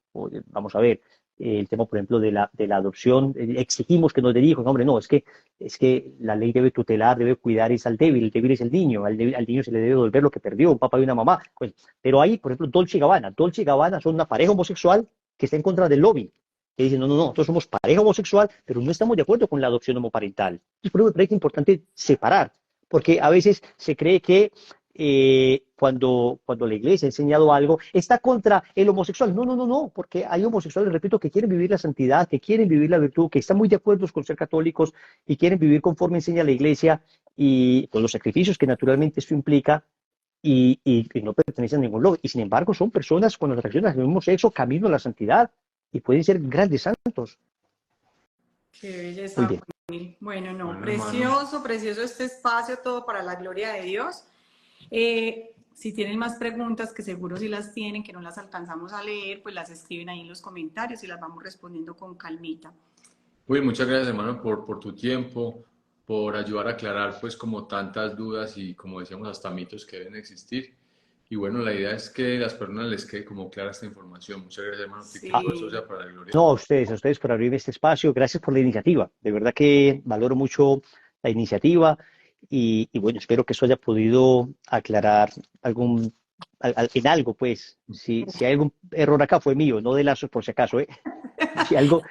Vamos a ver, el tema, por ejemplo, de la adopción, exigimos que nos dé hijos. No, hombre, no, es que la ley debe tutelar, debe cuidar es al débil, el débil es el niño, al niño se le debe devolver lo que perdió, un papá y una mamá. Pues, pero ahí, por ejemplo, Dolce y Gabbana son una pareja homosexual que está en contra del lobby, que dicen, no, no, no, nosotros somos pareja homosexual, pero no estamos de acuerdo con la adopción homoparental. Y por eso me parece importante separar, porque a veces se cree que cuando la iglesia ha enseñado algo, está contra el homosexual. No, no, no, no, porque hay homosexuales, repito, que quieren vivir la santidad, que quieren vivir la virtud, que están muy de acuerdo con ser católicos y quieren vivir conforme enseña la iglesia y con los sacrificios que naturalmente esto implica y no pertenecen a ningún lobby. Y sin embargo, son personas con atracciones al mismo sexo, camino a la santidad y pueden ser grandes santos. Qué belleza. Muy bien. Bueno, no, Bueno, precioso, hermano. precioso este espacio, todo para la gloria de Dios. Si tienen más preguntas, que seguro si las tienen, que no las alcanzamos a leer, pues las escriben ahí en los comentarios y las vamos respondiendo con calmita. Uy, muchas gracias, hermano, por tu tiempo, por ayudar a aclarar, pues, como tantas dudas y, como decíamos, hasta mitos que deben existir. Y bueno, la idea es que a las personas les quede como clara esta información. Muchas gracias, hermano, y que todo esto Sí. sea para la gloria. No, a ustedes por abrirme este espacio. Gracias por la iniciativa. De verdad que valoro mucho la iniciativa y bueno, espero que eso haya podido aclarar en algo, pues. Si hay algún error acá fue mío, no de Lazos por si acaso, ¿eh? Si algo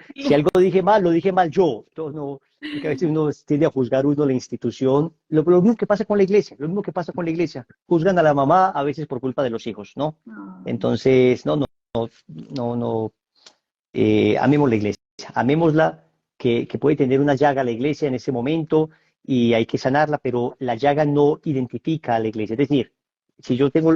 dije mal, lo dije mal yo. Entonces, no, porque a veces uno tiende a juzgar la institución. Lo mismo que pasa con la iglesia, lo mismo que pasa con la iglesia. Juzgan a la mamá a veces por culpa de los hijos, ¿no? Entonces, no, no, no, no. Amemos la iglesia, amémosla, que puede tener una llaga la iglesia en ese momento y hay que sanarla, pero la llaga no identifica a la iglesia. Es decir, si yo tengo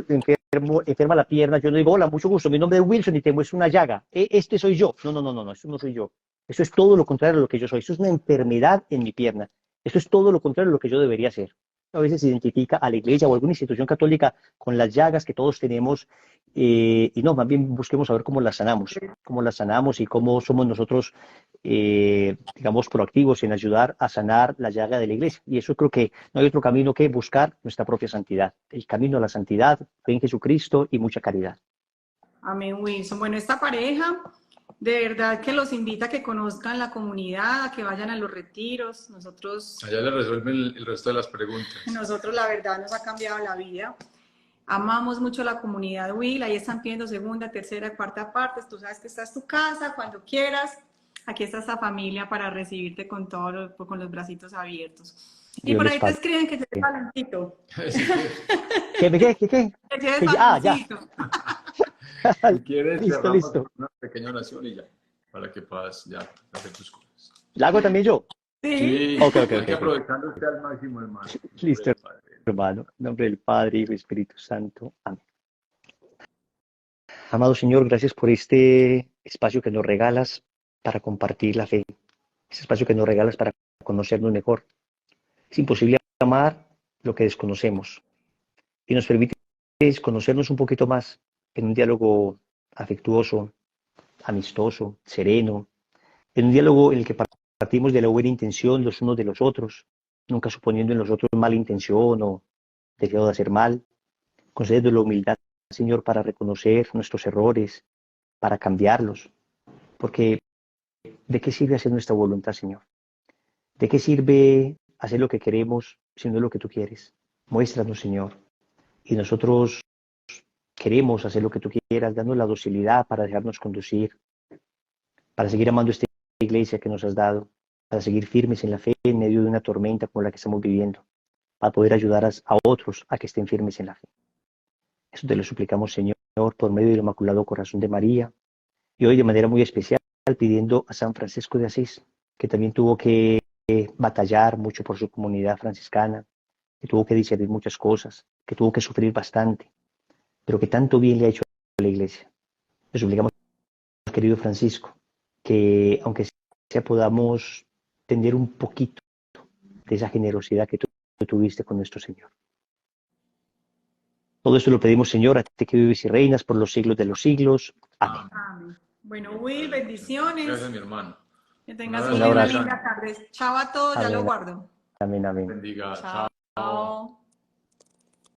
enferma la pierna, yo no digo, hola, mucho gusto, mi nombre es Wilson y te muestro una llaga. Este soy yo. No, no, no, no, no, eso no soy yo. Eso es todo lo contrario a lo que yo soy. Eso es una enfermedad en mi pierna. Eso es todo lo contrario a lo que yo debería ser. A veces se identifica a la iglesia o a alguna institución católica con las llagas que todos tenemos y no, más bien busquemos saber cómo las sanamos y cómo somos nosotros, digamos, proactivos en ayudar a sanar la llaga de la iglesia. Y eso creo que no hay otro camino que buscar nuestra propia santidad. El camino a la santidad, fe en Jesucristo y mucha caridad. Amén, Wilson. Bueno, esta pareja, de verdad que los invita a que conozcan la comunidad, a que vayan a los retiros. Allá le resuelven el resto de las preguntas. Nosotros la verdad nos ha cambiado la vida. Amamos mucho la comunidad, Will. Ahí están pidiendo segunda, tercera, cuarta partes. Tú sabes que esta es tu casa, cuando quieras. Aquí está esta familia para recibirte con los bracitos abiertos. Y Dios por les ahí te pague. escriben que lleves baloncito. ¿Qué? Que lleves Ya. baloncito. Si quieres, Listo, cerramos con listo. una pequeña oración y ya, para que puedas ya hacer tus cosas. ¿La hago también yo? Sí. Sí, Ok. hay que aprovechando usted al máximo, hermano. Listo, hermano. En nombre del Padre y del Espíritu Santo. Amén. Amado Señor, gracias por este espacio que nos regalas para compartir la fe. Este espacio que nos regalas para conocernos mejor. Es imposible amar lo que desconocemos. Y nos permite conocernos un poquito más en un diálogo afectuoso, amistoso, sereno, en un diálogo en el que partimos de la buena intención los unos de los otros, nunca suponiendo en los otros mala intención o deseo de hacer mal. Concédenos la humildad, Señor, para reconocer nuestros errores, para cambiarlos. Porque, ¿de qué sirve hacer nuestra voluntad, Señor? ¿De qué sirve hacer lo que queremos si no es lo que tú quieres? Muéstranos, Señor. Y nosotros queremos hacer lo que tú quieras, dando la docilidad para dejarnos conducir, para seguir amando esta iglesia que nos has dado, para seguir firmes en la fe en medio de una tormenta como la que estamos viviendo, para poder ayudar a otros a que estén firmes en la fe. Eso te lo suplicamos, Señor, por medio del Inmaculado Corazón de María, y hoy de manera muy especial pidiendo a San Francisco de Asís, que también tuvo que batallar mucho por su comunidad franciscana, que tuvo que discernir muchas cosas, que tuvo que sufrir bastante, pero que tanto bien le ha hecho a la Iglesia. Le suplicamos, querido Francisco, que aunque sea podamos tener un poquito de esa generosidad que tú tuviste con nuestro Señor. Todo esto lo pedimos, Señor, a ti que vives y reinas por los siglos de los siglos. Amén. Amén. Bueno, Will, bendiciones. Gracias, mi hermano. Que tengas Un una abrazo. linda tarde. Chao a todos, ya lo Amén. guardo. Amén, amén. Bendiga. Chao. Chao.